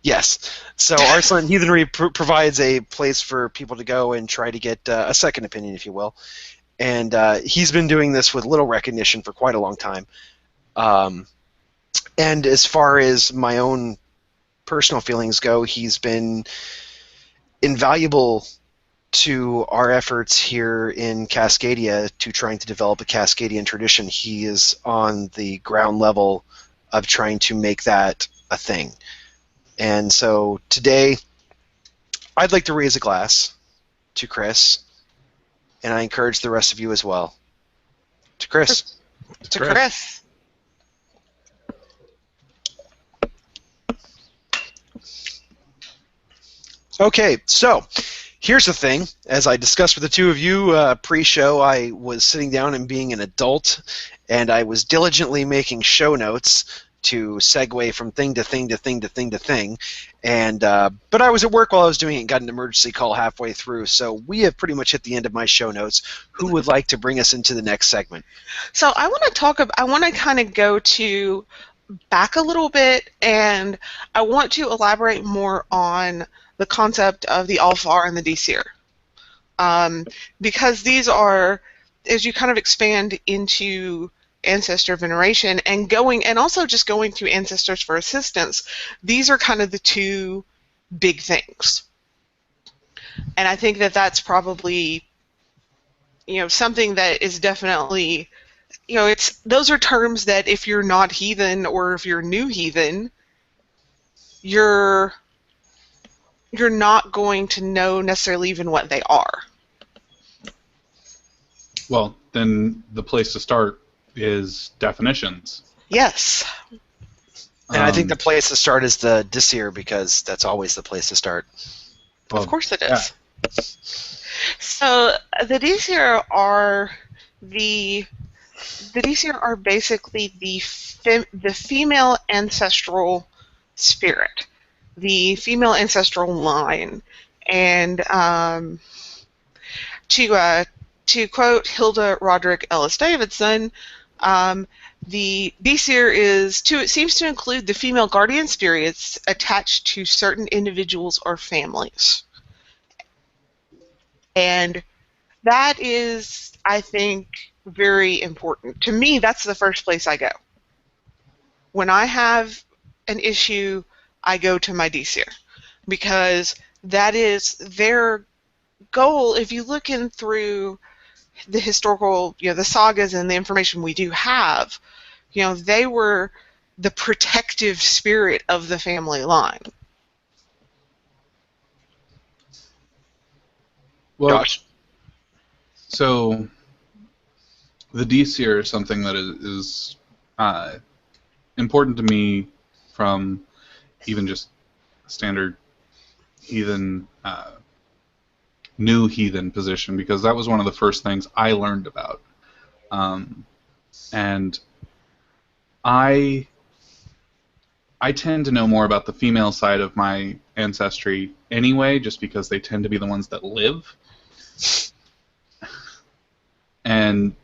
Yes. So Arslan Heathenry provides a place for people to go and try to get a second opinion, if you will. And he's been doing this with little recognition for quite a long time. And as far as my own personal feelings go, he's been invaluable to our efforts here in Cascadia to trying to develop a Cascadian tradition. He is on the ground level of trying to make that a thing. And so today, I'd like to raise a glass to Chris, and I encourage the rest of you as well. To Chris. To Chris. Okay, so here's the thing. As I discussed with the two of you pre-show, I was sitting down and being an adult, and I was diligently making show notes to segue from thing to thing to thing to thing to thing. And but I was at work while I was doing it and got an emergency call halfway through. So we have pretty much hit the end of my show notes. Who would like to bring us into the next segment? So I want to talk about, I want to kind of go to back a little bit, and I want to elaborate more on the concept of the Alfar and the Disir. Because these are, as you kind of expand into ancestor veneration and also just going to ancestors for assistance, these are kind of the two big things. And I think that that's probably something that is definitely, those are terms that if you're not heathen or if you're new heathen, you're not going to know necessarily even what they are. Well, then the place to start is definitions. Yes. And I think the place to start is the Disir, because that's always the place to start. Well, of course it is. Yeah. So the Disir are basically the female ancestral spirit, the female ancestral line, and to quote Hilda Roderick Ellis Davidson, The D-Seer it seems to include the female guardian spirits attached to certain individuals or families. And that is, I think, very important. To me, that's the first place I go. When I have an issue, I go to my D-Seer, because that is their goal. If you look in through the historical, the sagas and the information we do have, they were the protective spirit of the family line. Well, Josh? so the D-Seer is something that is important to me from even just standard heathen, new heathen position, because that was one of the first things I learned about. And I tend to know more about the female side of my ancestry anyway, just because they tend to be the ones that live. And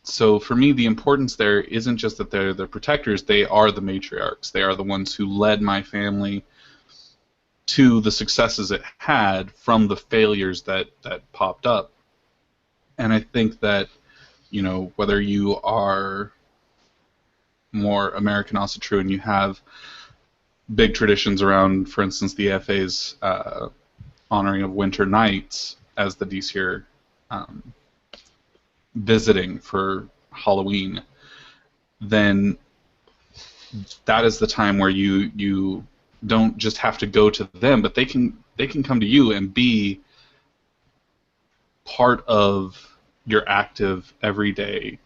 so for me, the importance there isn't just that they're the protectors, they are the matriarchs. They are the ones who led my family to the successes it had from the failures that popped up. And I think that, whether you are more American, also true, and you have big traditions around, for instance, the FA's honoring of winter nights as the D-Seer visiting for Halloween, then that is the time where you don't just have to go to them, but they can come to you and be part of your active everyday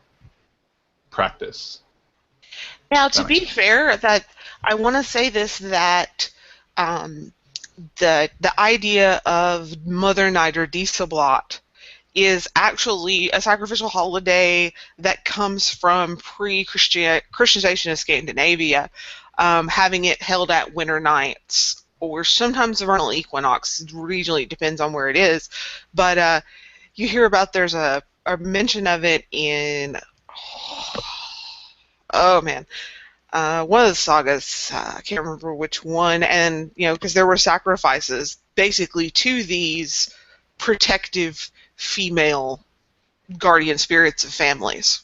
practice. Now, to be fair, that I want to say this, that the idea of Mother Night or Dieselblot is actually a sacrificial holiday that comes from pre-Christianization of Scandinavia, having it held at winter nights, or sometimes the vernal equinox. Regionally, it depends on where it is. But you hear about, there's a mention of it in, one of the sagas, I can't remember which one, and because there were sacrifices basically to these protective female guardian spirits of families.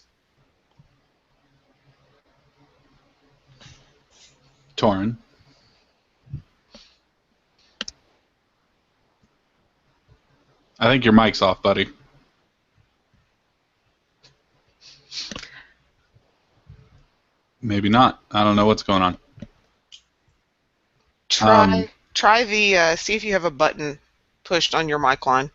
Torin. I think your mic's off, buddy. Maybe not. I don't know what's going on. Try the see if you have a button pushed on your mic line.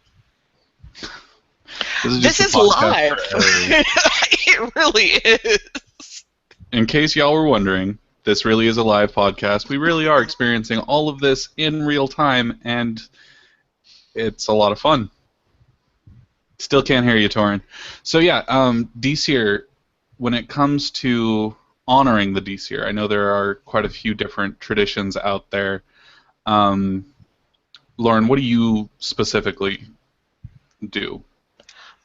This is live. It really is. In case y'all were wondering, this really is a live podcast. We really are experiencing all of this in real time, and it's a lot of fun. Still can't hear you, Torin. So yeah, D-Seer, when it comes to honoring the D-Seer, I know there are quite a few different traditions out there. Lauren, what do you specifically do?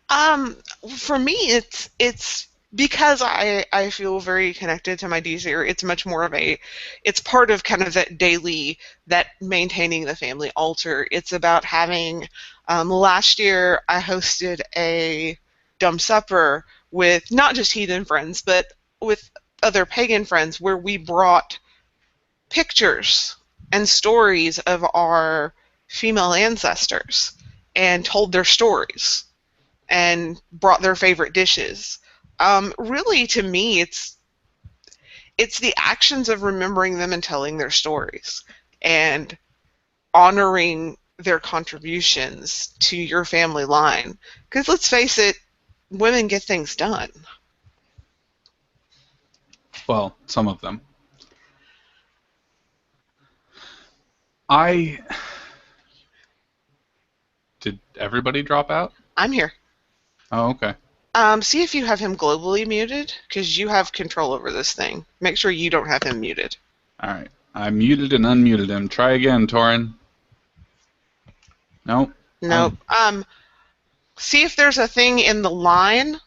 For me, it's because I feel very connected to my D-Seer. It's much more of it's part of kind of that daily, that maintaining the family altar. It's about having, last year I hosted a dumb supper with not just heathen friends, but with other pagan friends, where we brought pictures and stories of our female ancestors and told their stories and brought their favorite dishes. Really, to me, it's the actions of remembering them and telling their stories and honoring their contributions to your family line. Because let's face it, women get things done. Well, some of them. Did everybody drop out? I'm here. Oh, okay. See if you have him globally muted, because you have control over this thing. Make sure you don't have him muted. All right. I muted and unmuted him. Try again, Torin. Nope. Nope. See if there's a thing in the line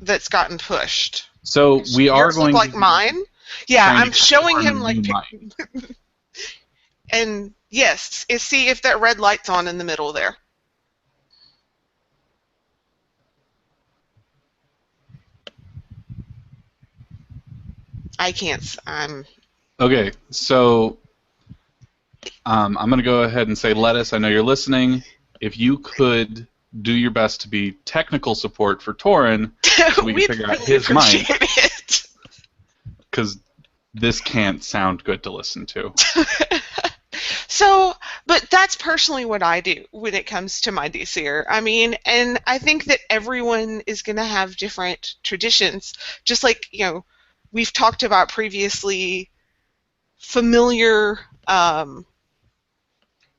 that's gotten pushed. So we are Yours look going like to mine. Yeah, trying to I'm get showing Torn him a like, new mic. and yes, see if that red light's on in the middle there. I can't. Okay, so I'm going to go ahead and say, Lettuce, I know you're listening. If you could do your best to be technical support for Torin, so we can figure out his mic, it. because this can't sound good to listen to. So, but that's personally what I do when it comes to my DCer. I mean, and I think that everyone is going to have different traditions. Just like, we've talked about previously, familiar,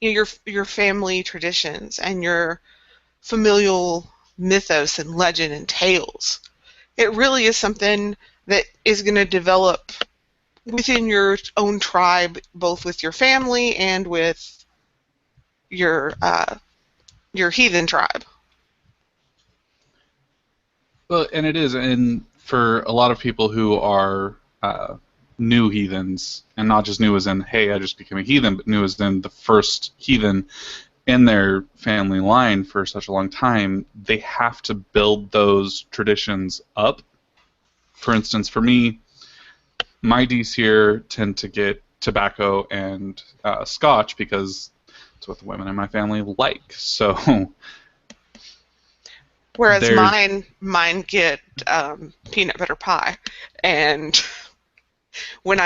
your family traditions and your familial mythos and legend and tales. It really is something that is going to develop within your own tribe, both with your family and with your heathen tribe. Well, and it is, and for a lot of people who are new heathens, and not just new as in, hey, I just became a heathen, but new as in the first heathen in their family line for such a long time, they have to build those traditions up. For instance, for me, my D's here tend to get tobacco and scotch because it's what the women in my family like. So, whereas mine get peanut butter pie, and we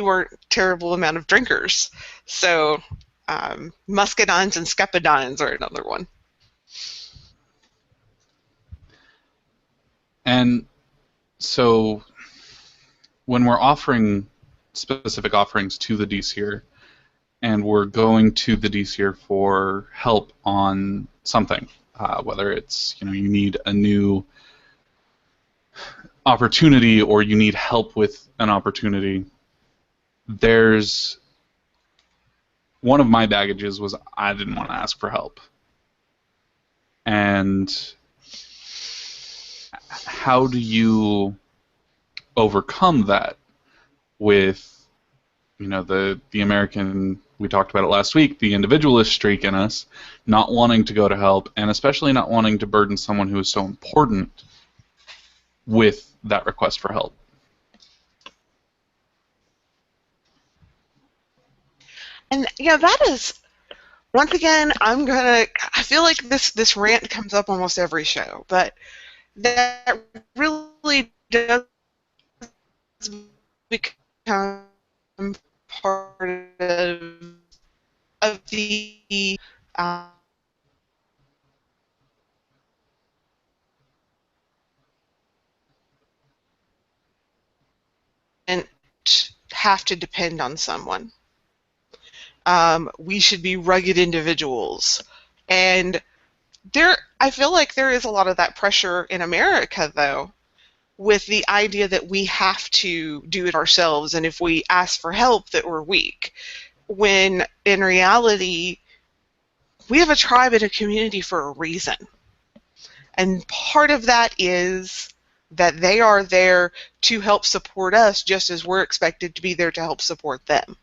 weren't terrible amount of drinkers, so muscadines and skepadines are another one. And so when we're offering specific offerings to the DCer, and we're going to the DCer for help on something, whether it's you need a new opportunity or you need help with an opportunity, there's one of my baggages was I didn't want to ask for help. And how do you overcome that with the American, we talked about it last week, the individualist streak in us, not wanting to go to help, and especially not wanting to burden someone who is so important with that request for help? And that is, once again, I feel like this rant comes up almost every show, but that really does become part of the and have to depend on someone. We should be rugged individuals, and I feel like there is a lot of that pressure in America, though, with the idea that we have to do it ourselves, and if we ask for help that we're weak, when in reality we have a tribe and a community for a reason. And part of that is that they are there to help support us just as we're expected to be there to help support them.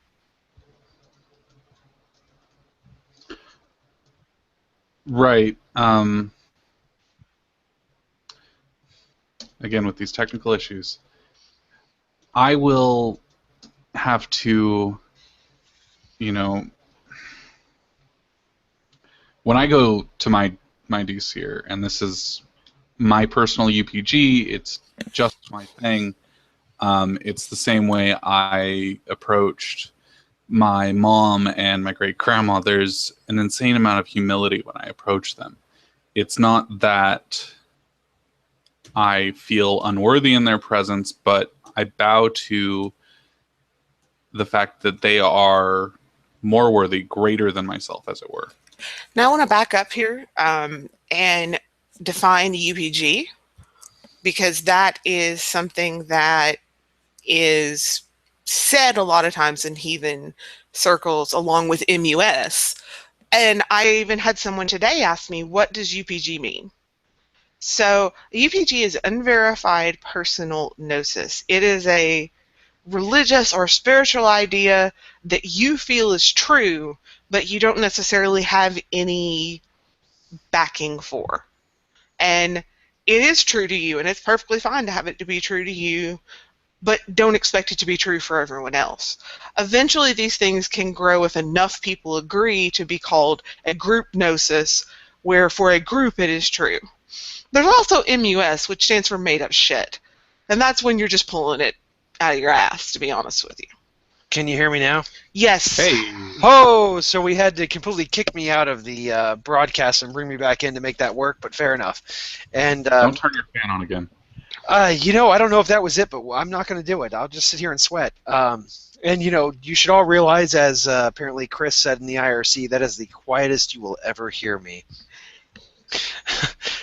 Right. Again, with these technical issues, I will have to, when I go to my DCer, and this is my personal UPG, it's just my thing. It's the same way I approached my mom and my great grandma. There's an insane amount of humility when I approach them. It's not that I feel unworthy in their presence, but I bow to the fact that they are more worthy, greater than myself, as it were. Now I want to back up here and define UPG, because that is something that is said a lot of times in heathen circles along with MUS. And I even had someone today ask me, what does UPG mean? So UPG is unverified personal gnosis. It is a religious or spiritual idea that you feel is true, but you don't necessarily have any backing for. And it is true to you, and it's perfectly fine to have it to be true to you, but don't expect it to be true for everyone else. Eventually, these things can grow if enough people agree to be called a group gnosis, where for a group it is true. There's also MUS, which stands for made up shit. And that's when you're just pulling it out of your ass, to be honest with you. Can you hear me now? Yes. Hey. Oh, so we had to completely kick me out of the broadcast and bring me back in to make that work, but fair enough. And Don't turn your fan on again. I don't know if that was it, but I'm not going to do it. I'll just sit here and sweat. And, you should all realize, as apparently Chris said in the IRC, that is the quietest you will ever hear me.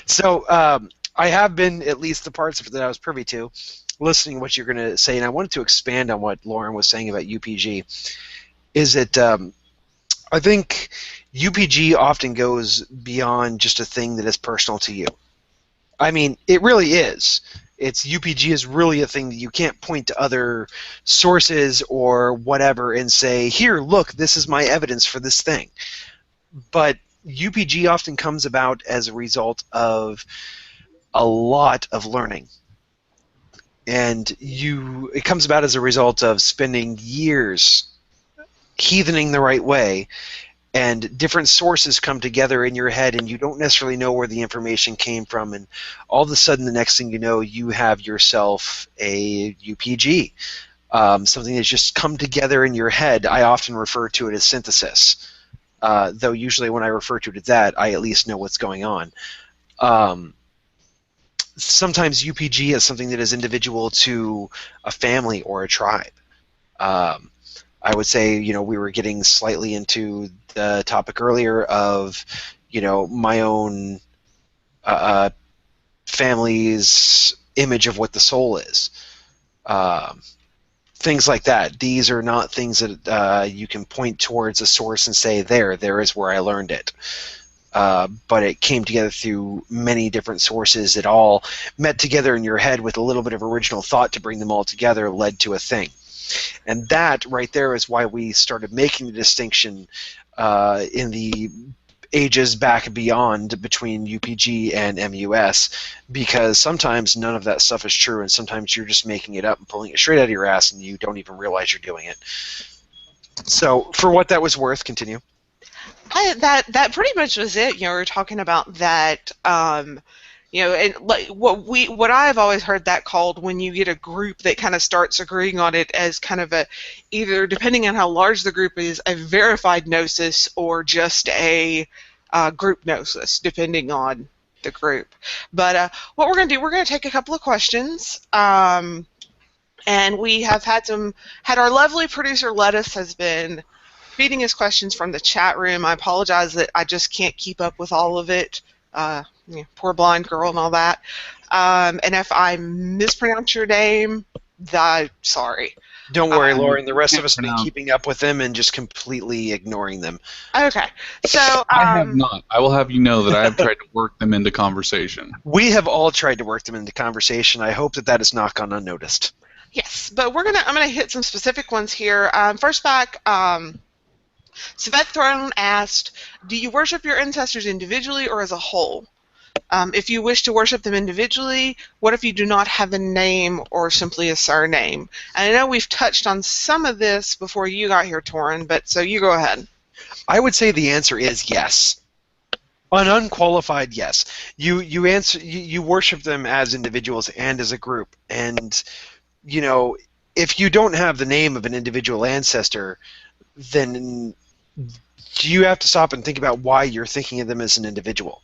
So I have been, at least the parts of it that I was privy to, listening to what you're going to say, and I wanted to expand on what Lauren was saying about UPG. Is that I think UPG often goes beyond just a thing that is personal to you. I mean, it really is. UPG is really a thing that you can't point to other sources or whatever and say, here, look, this is my evidence for this thing. But UPG often comes about as a result of a lot of learning. And it comes about as a result of spending years heathening the right way, and different sources come together in your head, and you don't necessarily know where the information came from, and all of a sudden the next thing you know, you have yourself a UPG, something that's just come together in your head. I often refer to it as synthesis, though usually when I refer to it as that, I at least know what's going on. Sometimes UPG is something that is individual to a family or a tribe. I would say, we were getting slightly into the topic earlier of, my own family's image of what the soul is. Things like that. These are not things that you can point towards a source and say, there is where I learned it. But it came together through many different sources that all met together in your head with a little bit of original thought to bring them all together, led to a thing. And that right there is why we started making the distinction in the ages back beyond between UPG and MUS, because sometimes none of that stuff is true, and sometimes you're just making it up and pulling it straight out of your ass, and you don't even realize you're doing it. So, for what that was worth, continue. That pretty much was it. We were talking about that. And like what I've always heard that called, when you get a group that kind of starts agreeing on it, as kind of either, depending on how large the group is, a verified gnosis or just a group gnosis, depending on the group. But what we're going to do, we're going to take a couple of questions. And we have had our lovely producer Lettuce has been feeding us questions from the chat room. I apologize that I just can't keep up with all of it. Poor blind girl and all that. And if I mispronounce your name, sorry. Don't worry, Lauren. The rest of us have been keeping up with them and just completely ignoring them. Okay. So I have not. I will have you know that I have tried to work them into conversation. We have all tried to work them into conversation. I hope that has not gone unnoticed. Yes, but I'm gonna hit some specific ones here. First back, Svet Throne asked, do you worship your ancestors individually or as a whole? If you wish to worship them individually, what if you do not have a name or simply a surname? And I know we've touched on some of this before you got here, Torin, but so you go ahead. I would say the answer is yes. An unqualified yes. You worship them as individuals and as a group. And, if you don't have the name of an individual ancestor, then you have to stop and think about why you're thinking of them as an individual.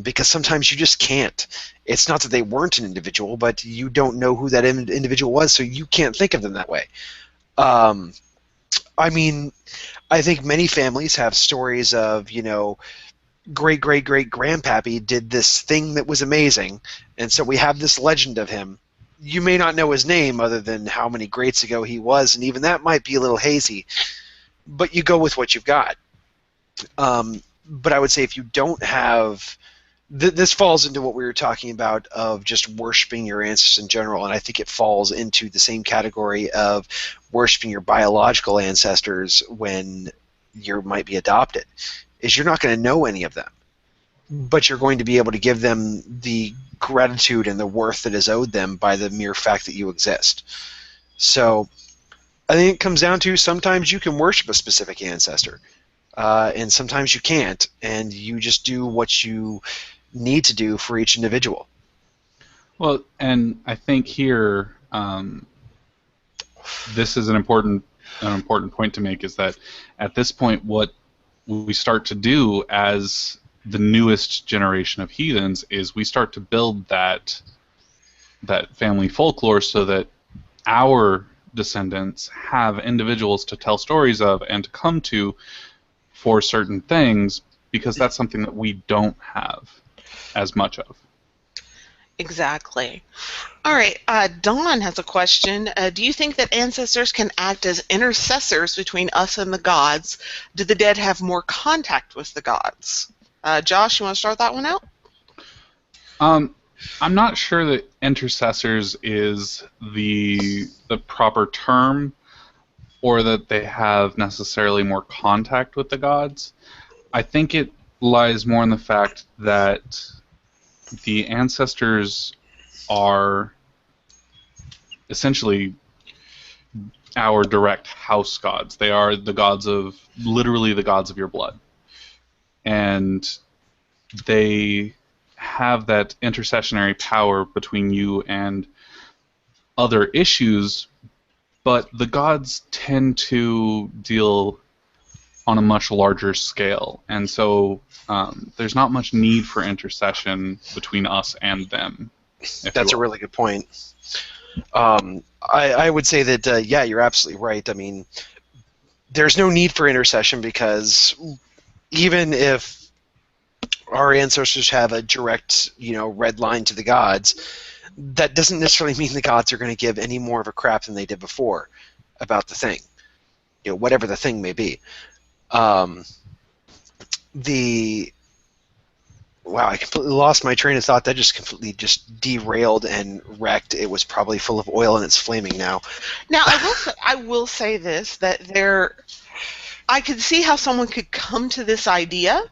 Because sometimes you just can't. It's not that they weren't an individual, but you don't know who that individual was, so you can't think of them that way. I think many families have stories of, great-great-great-grandpappy did this thing that was amazing, and so we have this legend of him. You may not know his name other than how many greats ago he was, and even that might be a little hazy, but you go with what you've got. But I would say if you don't have this falls into what we were talking about of just worshiping your ancestors in general, and I think it falls into the same category of worshiping your biological ancestors when you might be adopted, is you're not going to know any of them, but you're going to be able to give them the gratitude and the worth that is owed them by the mere fact that you exist. So I think it comes down to sometimes you can worship a specific ancestor, and sometimes you can't, and you just do what you need to do for each individual. Well, and I think here this is an important point to make, is that at this point what we start to do as the newest generation of heathens is we start to build that family folklore so that our descendants have individuals to tell stories of and to come to for certain things, because that's something that we don't have as much of. Exactly. All right, Dawn has a question. Do you think that ancestors can act as intercessors between us and the gods? Do the dead have more contact with the gods? Josh, you want to start that one out? I'm not sure that intercessors is the proper term, or that they have necessarily more contact with the gods. I think it lies more in the fact that the ancestors are essentially our direct house gods. They are the gods of, literally the gods of your blood. And they have that intercessionary power between you and other issues, but the gods tend to deal on a much larger scale, and so there's not much need for intercession between us and them. That's a really good point. I would say that, yeah, you're absolutely right. I mean, there's no need for intercession, because even if our ancestors have a direct, red line to the gods, that doesn't necessarily mean the gods are going to give any more of a crap than they did before about the thing, whatever the thing may be. Wow, I completely lost my train of thought. That just completely derailed and wrecked. It was probably full of oil and it's flaming now. Now, I will say this, that I could see how someone could come to this idea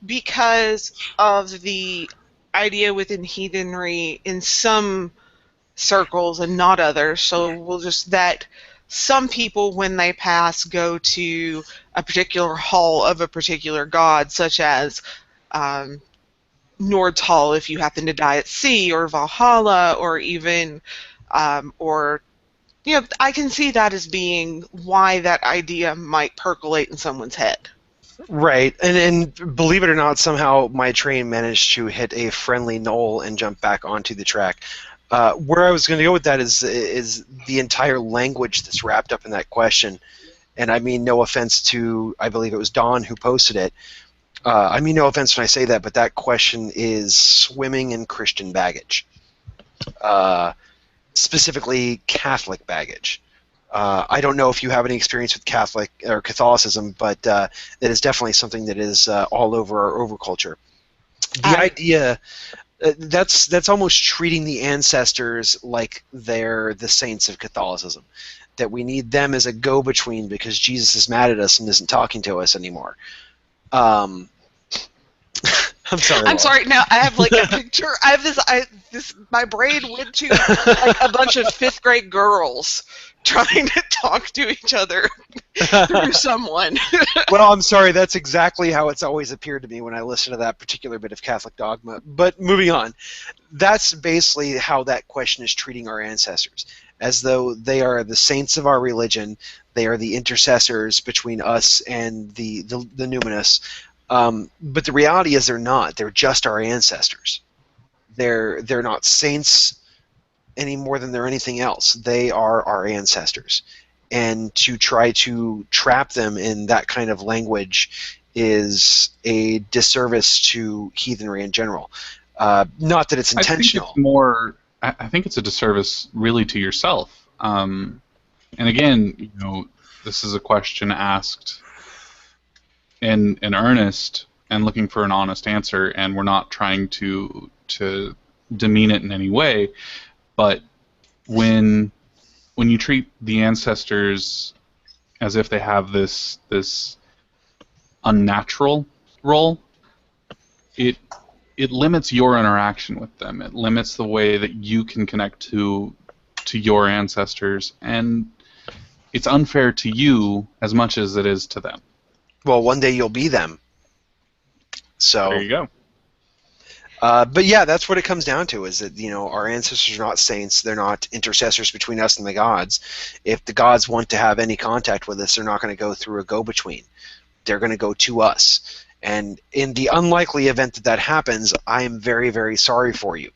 because of the idea within heathenry in some circles and not others. So that some people, when they pass, go to a particular hall of a particular god, such as Nord's Hall if you happen to die at sea, or Valhalla, or even, I can see that as being why that idea might percolate in someone's head. Right, and believe it or not, somehow my train managed to hit a friendly knoll and jump back onto the track. Where I was going to go with that is the entire language that's wrapped up in that question. And I mean no offense to, I believe it was Dawn who posted it. I mean no offense when I say that, but that question is swimming in Christian baggage. Specifically Catholic baggage. I don't know if you have any experience with Catholic or Catholicism, but it is definitely something that is all over our overculture. The idea that's almost treating the ancestors like they're the saints of Catholicism, that we need them as a go-between because Jesus is mad at us and isn't talking to us anymore. I'm sorry. I'm sorry. Now I have like a picture. I have my brain went to like a bunch of 5th grade girls trying to talk to each other through someone. Well, I'm sorry. That's exactly how it's always appeared to me when I listen to that particular bit of Catholic dogma. But moving on, that's basically how that question is treating our ancestors, as though they are the saints of our religion. They are the intercessors between us and the numinous. But the reality is they're not. They're just our ancestors. They're not saints any more than they're anything else. They are our ancestors. And to try to trap them in that kind of language is a disservice to heathenry in general. Not that it's intentional. I think it's a disservice really to yourself. And again, this is a question asked in earnest and looking for an honest answer, and we're not trying to demean it in any way. But when you treat the ancestors as if they have this unnatural role, it limits your interaction with them. It limits the way that you can connect to your ancestors, and it's unfair to you as much as it is to them. Well, one day you'll be them. So there you go. But yeah, that's what it comes down to, is that, our ancestors are not saints. They're not intercessors between us and the gods. If the gods want to have any contact with us, they're not going to go through a go-between. They're going to go to us. And in the unlikely event that happens, I am very, very sorry for you.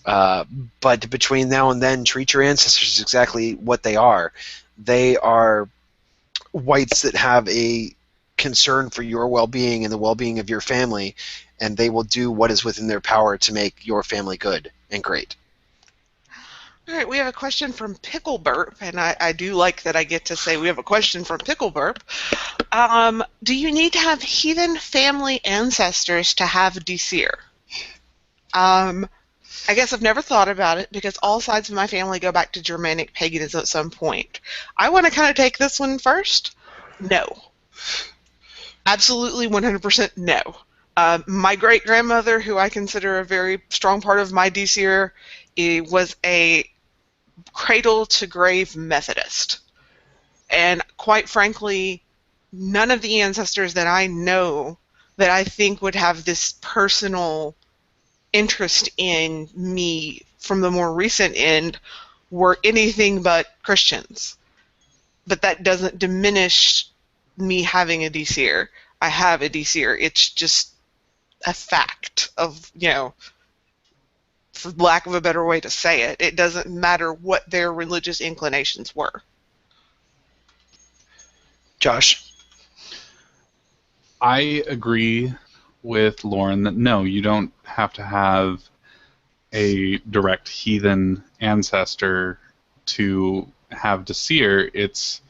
But between now and then, treat your ancestors exactly what they are. They are wights that have a concern for your well-being and the well-being of your family, and they will do what is within their power to make your family good and great. All right, we have a question from Pickle Burp, and I do like that I get to say we have a question from Pickle Burp. Do you need to have heathen family ancestors to have Disir? I guess I've never thought about it, because all sides of my family go back to Germanic paganism at some point. I want to kind of take this one first. No. Absolutely 100% no. My great-grandmother, who I consider a very strong part of my Disir, was a cradle-to-grave Methodist. And quite frankly, none of the ancestors that I know that I think would have this personal interest in me from the more recent end were anything but Christians. But that doesn't diminish me having a Disir. I have a Disir. It's just a fact of, for lack of a better way to say it. It doesn't matter what their religious inclinations were. Josh? I agree with Lauren that no, you don't have to have a direct heathen ancestor to have Disir. It's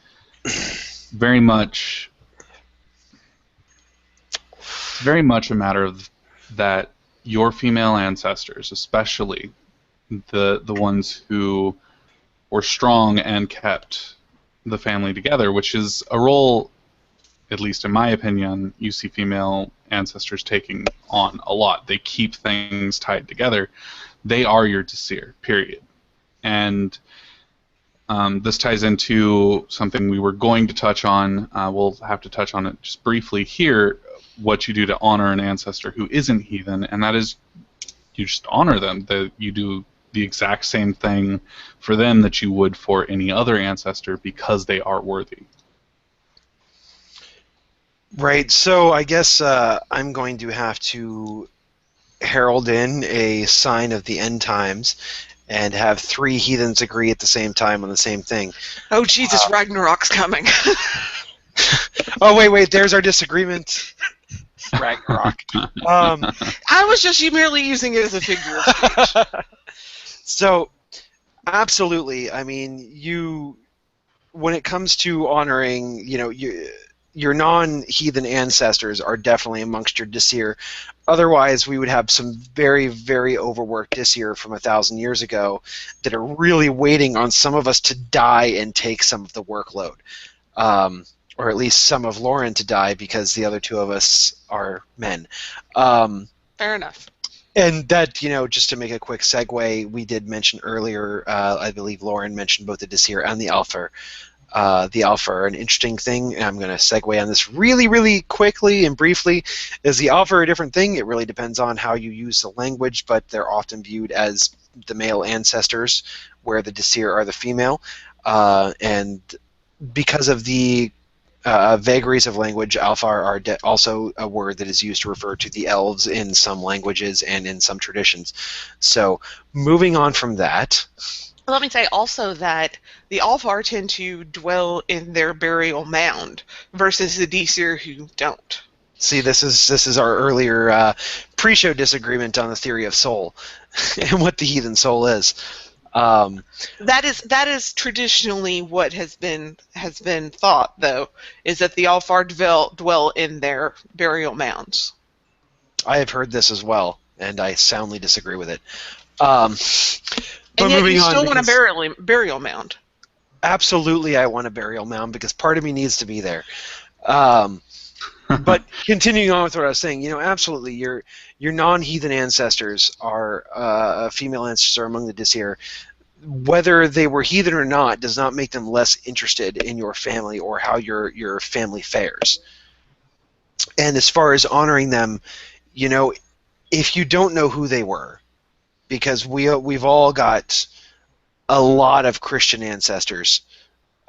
very much a matter of that your female ancestors, especially the ones who were strong and kept the family together, which is a role, at least in my opinion, you see female ancestors taking on a lot. They keep things tied together. They are your Disir, period. And this ties into something we were going to touch on. We'll have to touch on it just briefly here, what you do to honor an ancestor who isn't heathen, and that is you just honor them. You do the exact same thing for them that you would for any other ancestor, because they are worthy. Right, so I guess I'm going to have to herald in a sign of the end times and have 3 heathens agree at the same time on the same thing. Oh, Jesus, Ragnarok's coming. Oh, wait, there's our disagreement. Ragnarok. I was just merely using it as a figure of speech. So, absolutely, I mean, when it comes to honoring, your non-heathen ancestors are definitely amongst your Disir. Otherwise, we would have some very, very overworked Disir from 1,000 years ago that are really waiting on some of us to die and take some of the workload. Or at least some of Lauren to die, because the other 2 of us are men. Fair enough. And that, just to make a quick segue, we did mention earlier, I believe Lauren mentioned both the Disir and the Alpha. The Alpha are an interesting thing, and I'm going to segue on this really, really quickly and briefly. Is the Alpha are a different thing? It really depends on how you use the language, but they're often viewed as the male ancestors, where the Disir are the female. And because of the vagaries of language, Alpha are also a word that is used to refer to the elves in some languages and in some traditions. So, moving on from that. Let me say also that the Alfar tend to dwell in their burial mound versus the Disir who don't. See, this is our earlier pre-show disagreement on the theory of soul and what the heathen soul is. That is traditionally what has been thought, though, is that the Alfar dwell in their burial mounds. I have heard this as well, and I soundly disagree with it. But and yet moving you on, still want a burial mound. Absolutely, I want a burial mound because part of me needs to be there. But continuing on with what I was saying, absolutely, your non-heathen ancestors are female ancestors among the Disir. Whether they were heathen or not does not make them less interested in your family or how your family fares. And as far as honoring them, if you don't know who they were, because we've all got a lot of Christian ancestors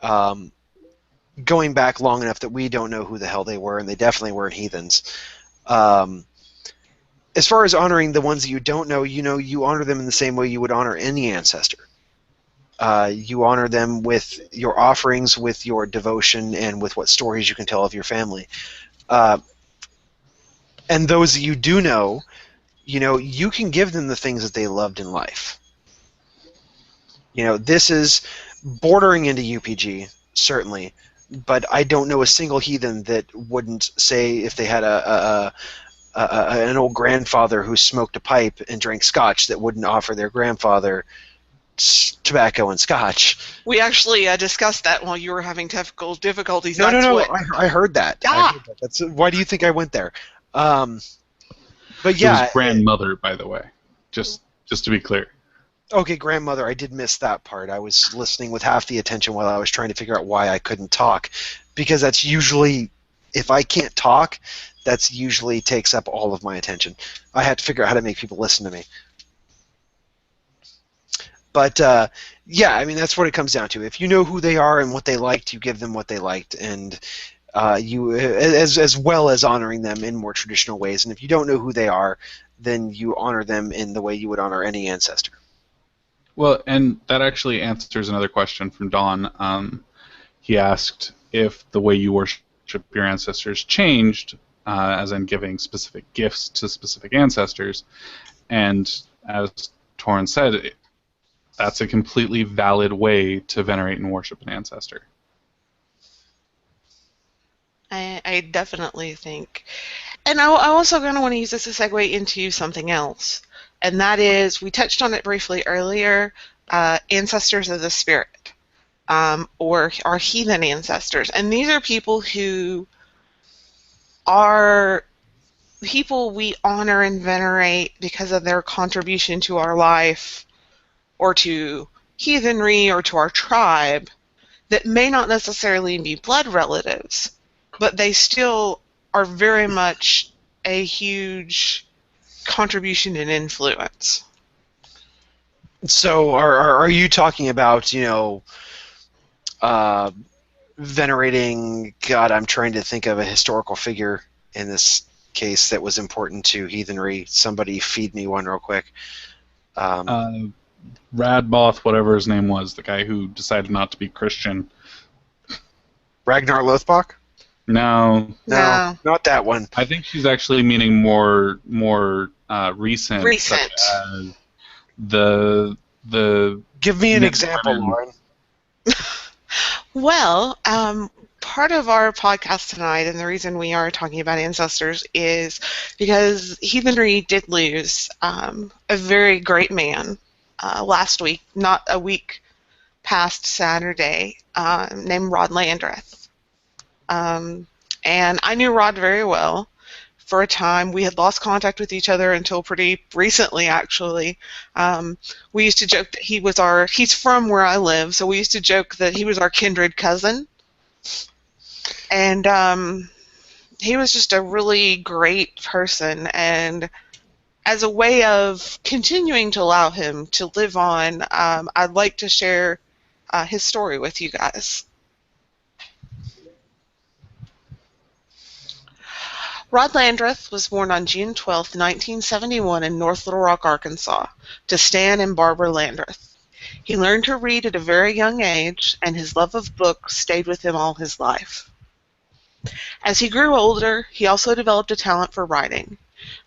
going back long enough that we don't know who the hell they were, and they definitely weren't heathens. As far as honoring the ones that you don't know, you honor them in the same way you would honor any ancestor. You honor them with your offerings, with your devotion, and with what stories you can tell of your family. And those that you do know, you can give them the things that they loved in life. This is bordering into UPG, certainly, but I don't know a single heathen that wouldn't say, if they had an old grandfather who smoked a pipe and drank scotch, that wouldn't offer their grandfather tobacco and scotch. We actually discussed that while you were having technical difficulties. No. I heard that. Ah! I heard that. Why do you think I went there? But It yeah, was grandmother, by the way. Just to be clear. Okay, grandmother, I did miss that part. I was listening with half the attention while I was trying to figure out why I couldn't talk. Because that's usually, if I can't talk, that's usually takes up all of my attention. I have to figure out how to make people listen to me. But, yeah, I mean, that's what it comes down to. If you know who they are and what they liked, you give them what they liked. And you, as well as honoring them in more traditional ways. And if you don't know who they are, then you honor them in the way you would honor any ancestor. Well, and that actually answers another question from Don. He asked if the way you worship your ancestors changed, as in giving specific gifts to specific ancestors. And as Torrin said, that's a completely valid way to venerate and worship an ancestor. I definitely think. And I also kind of want to use this to segue into something else. And that is, we touched on it briefly earlier, ancestors of the spirit, or our heathen ancestors. And these are people who are people we honor and venerate because of their contribution to our life, or to heathenry, or to our tribe, that may not necessarily be blood relatives, but they still are very much a huge contribution and influence. So are you talking about, venerating, God, I'm trying to think of a historical figure in this case that was important to heathenry. Somebody feed me one real quick. Radboth, whatever his name was, the guy who decided not to be Christian. Ragnar Lothbrok? No, not that one. I think she's actually meaning more recent. Such as the Give me an example, Lauren. Well, part of our podcast tonight, and the reason we are talking about ancestors, is because heathenry did lose a very great man last week, not a week past Saturday, named Rod Landreth. And I knew Rod very well. For a time, we had lost contact with each other until pretty recently, actually. We used to joke that he's from where I live, so we used to joke that he was our kindred cousin. And he was just a really great person, and as a way of continuing to allow him to live on, I'd like to share his story with you guys. Rod Landreth was born on June 12, 1971 in North Little Rock, Arkansas, to Stan and Barbara Landreth. He learned to read at a very young age, and his love of books stayed with him all his life. As he grew older, he also developed a talent for writing.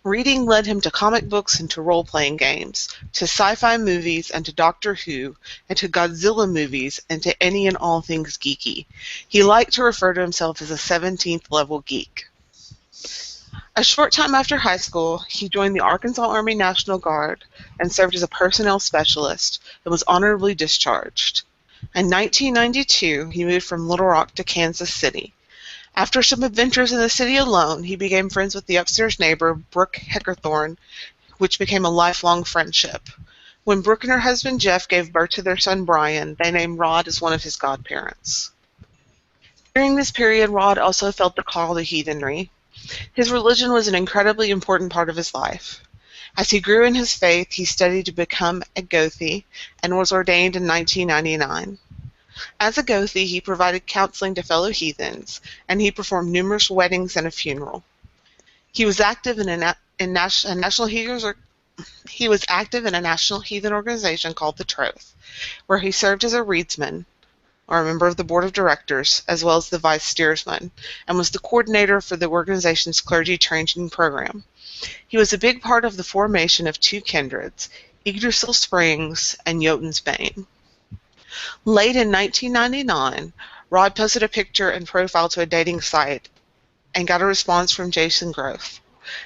Reading led him to comic books and to role-playing games, to sci-fi movies and to Doctor Who, and to Godzilla movies and to any and all things geeky. He liked to refer to himself as a 17th level geek. A short time after high school, he joined the Arkansas Army National Guard and served as a personnel specialist and was honorably discharged. In 1992, he moved from Little Rock to Kansas City. After some adventures in the city alone, he became friends with the upstairs neighbor, Brooke Heckerthorne, which became a lifelong friendship. When Brooke and her husband Jeff gave birth to their son Brian, they named Rod as one of his godparents. During this period, Rod also felt the call to heathenry. His religion was an incredibly important part of his life. As he grew in his faith, he studied to become a Gothi and was ordained in 1999. As a Gothi, he provided counseling to fellow heathens, and he performed numerous weddings and a funeral. He was active in a national heathen organization called the Troth, where he served as a reedsman, or a member of the board of directors, as well as the vice steersman, and was the coordinator for the organization's clergy training program. He was a big part of the formation of two kindreds, Yggdrasil Springs and Jotun's Bane. Late in 1999, Rod posted a picture and profile to a dating site and got a response from Jason Groth.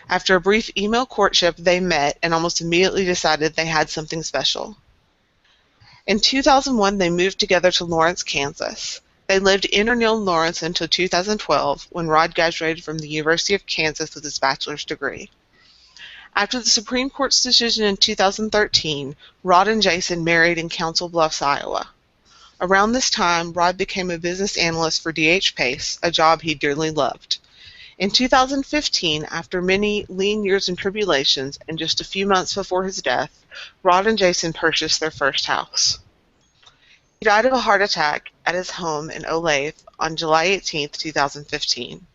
After a brief email courtship, they met and almost immediately decided they had something special. In 2001, they moved together to Lawrence, Kansas. They lived in or near Lawrence until 2012, when Rod graduated from the University of Kansas with his bachelor's degree. After the Supreme Court's decision in 2013, Rod and Jason married in Council Bluffs, Iowa. Around this time, Rod became a business analyst for D.H. Pace, a job he dearly loved. In 2015, after many lean years and tribulations, and just a few months before his death, Rod and Jason purchased their first house. He died of a heart attack at his home in Olathe on July 18, 2015.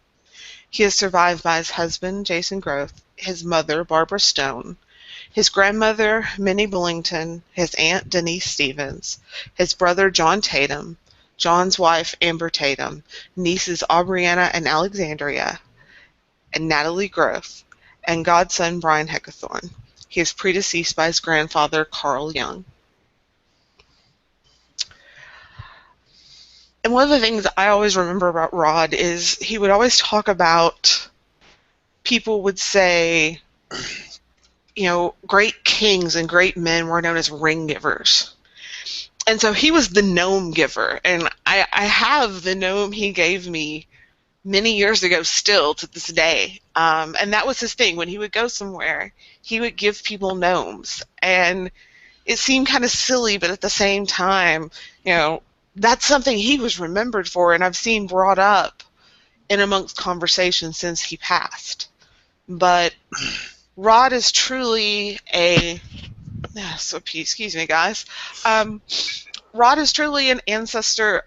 He is survived by his husband, Jason Groth, his mother, Barbara Stone, his grandmother, Minnie Bullington, his aunt, Denise Stevens, his brother, John Tatum, John's wife, Amber Tatum, nieces, Aubriana and Alexandria, and Natalie Groth, and godson, Brian Heckathorn. He is predeceased by his grandfather, Carl Young. And one of the things I always remember about Rod is he would always talk about, people would say, you know, great kings and great men were known as ring givers. And so he was the gnome giver. And I have the gnome he gave me many years ago still to this day. And that was his thing. When he would go somewhere, he would give people gnomes. And it seemed kind of silly, but at the same time, you know, that's something he was remembered for, and I've seen brought up in amongst conversations since he passed. But Rod is truly excuse me, guys. Rod is truly an ancestor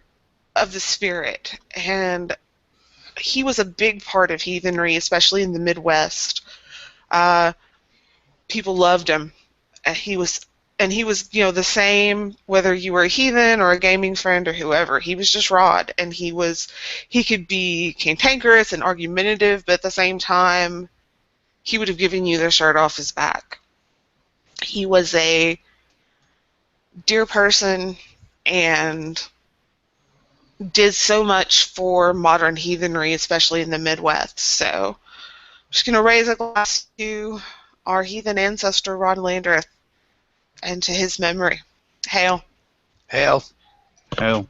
of the spirit, and he was a big part of heathenry, especially in the Midwest. People loved him. He was, you know, the same whether you were a heathen or a gaming friend or whoever. He was just Rod, and he could be cantankerous and argumentative, but at the same time, he would have given you the shirt off his back. He was a dear person and did so much for modern heathenry, especially in the Midwest. So I'm just going to raise a glass to our heathen ancestor, Rod Landreth, and to his memory. Hail. Hail. Hail.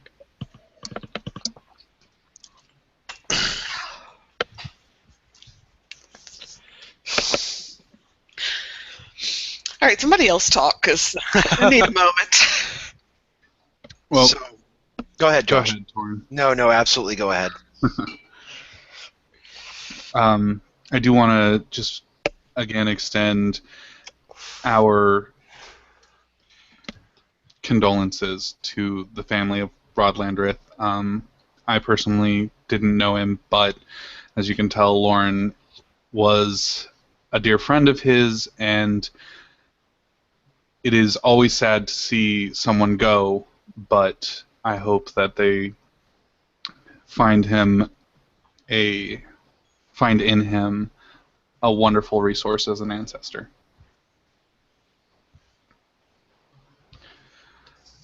All right, somebody else talk, because I need a moment. Well, So, go ahead, go Josh. ahead, Torrin. No, absolutely, go ahead. I do want to just again extend our condolences to the family of Rod Landreth. I personally didn't know him, but as you can tell, Lauren was a dear friend of his, and it is always sad to see someone go, but I hope that they find in him a wonderful resource as an ancestor.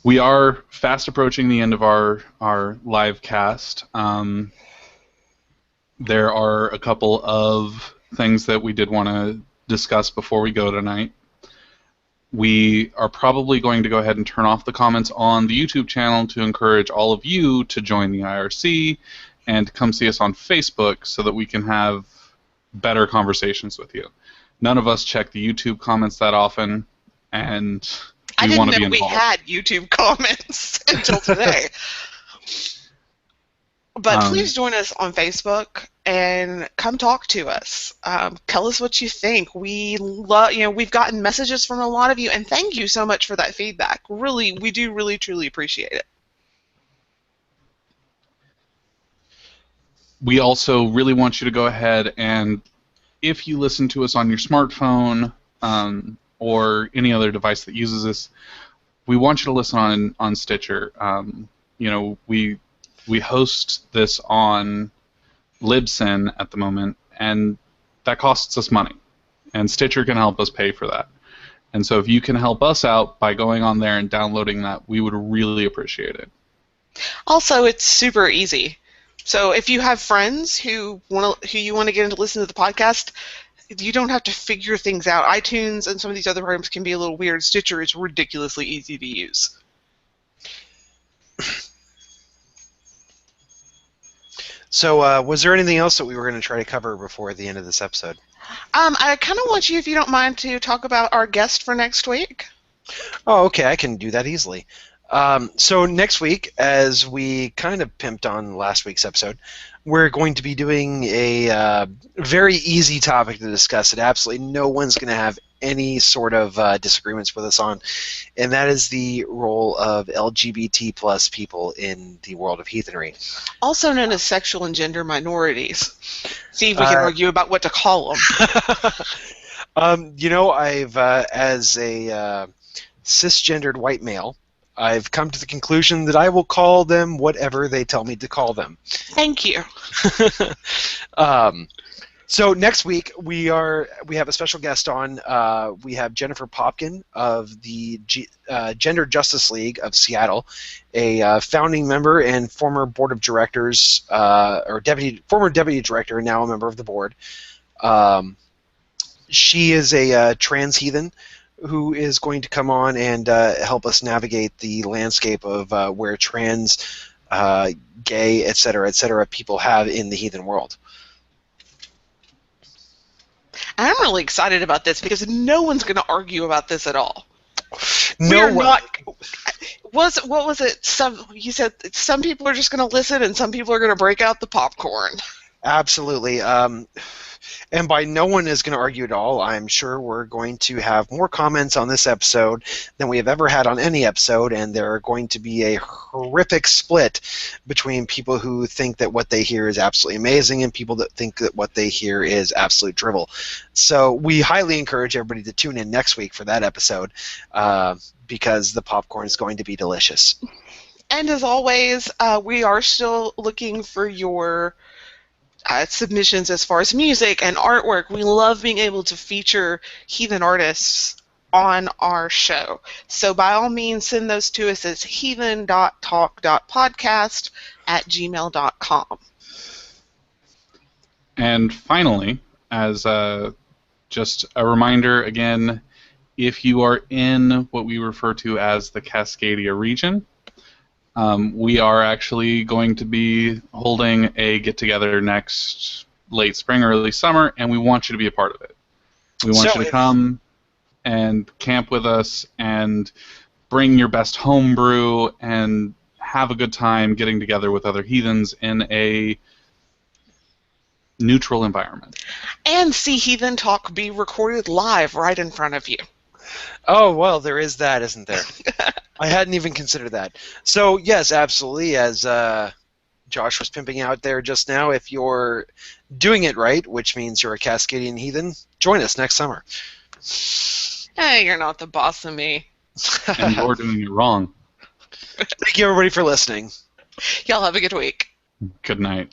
We are fast approaching the end of our live cast. There are a couple of things that we did want to discuss before we go tonight. We are probably going to go ahead and turn off the comments on the YouTube channel to encourage all of you to join the IRC and come see us on Facebook so that we can have better conversations with you. None of us check the YouTube comments that often, and I we didn't want to be know we involved. had YouTube comments until today. But please join us on Facebook and come talk to us. Tell us what you think. We love, we've gotten messages from a lot of you, and thank you so much for that feedback. Really, we do really truly appreciate it. We also really want you to go ahead and, if you listen to us on your smartphone or any other device that uses this, we want you to listen on Stitcher. We host this on Libsyn at the moment, and that costs us money, and Stitcher can help us pay for that. And so if you can help us out by going on there and downloading that, we would really appreciate it. Also, it's super easy. So if you have friends who you want to get into listen to the podcast, you don't have to figure things out. iTunes and some of these other programs can be a little weird. Stitcher is ridiculously easy to use. So, was there anything else that we were going to try to cover before the end of this episode? I kind of want you, if you don't mind, to talk about our guest for next week. Oh, okay, I can do that easily. So next week, as we kind of pimped on last week's episode, we're going to be doing a very easy topic to discuss that absolutely no one's going to have any sort of disagreements with us on, and that is the role of LGBT plus people in the world of heathenry. Also known as sexual and gender minorities. See if we can argue about what to call them. I've, as a cisgendered white male, I've come to the conclusion that I will call them whatever they tell me to call them. Thank you. So next week we have a special guest on. We have Jennifer Popkin of the Gender Justice League of Seattle, a founding member and former board of directors, former deputy director, and now a member of the board. She is a trans heathen who is going to come on and help us navigate the landscape of where trans, gay, etc., people have in the heathen world. I'm really excited about this because no one's going to argue about this at all. No one. What was it? You said some people are just going to listen and some people are going to break out the popcorn. Absolutely. And by no one is going to argue at all, I'm sure we're going to have more comments on this episode than we have ever had on any episode, and there are going to be a horrific split between people who think that what they hear is absolutely amazing and people that think that what they hear is absolute drivel. So we highly encourage everybody to tune in next week for that episode because the popcorn is going to be delicious. And as always, we are still looking for your submissions as far as music and artwork. We love being able to feature heathen artists on our show. So by all means, send those to us as heathen.talk.podcast@gmail.com. And finally, as just a reminder again, if you are in what we refer to as the Cascadia region, we are actually going to be holding a get-together next late spring, early summer, and we want you to be a part of it. We want you to come and camp with us and bring your best home brew and have a good time getting together with other heathens in a neutral environment. And see Heathen Talk be recorded live right in front of you. Oh, well, there is that, isn't there? I hadn't even considered that. So, yes, absolutely, as Josh was pimping out there just now, if you're doing it right, which means you're a Cascadian heathen, join us next summer. Hey, you're not the boss of me. And you're doing it wrong. Thank you, everybody, for listening. Y'all have a good week. Good night.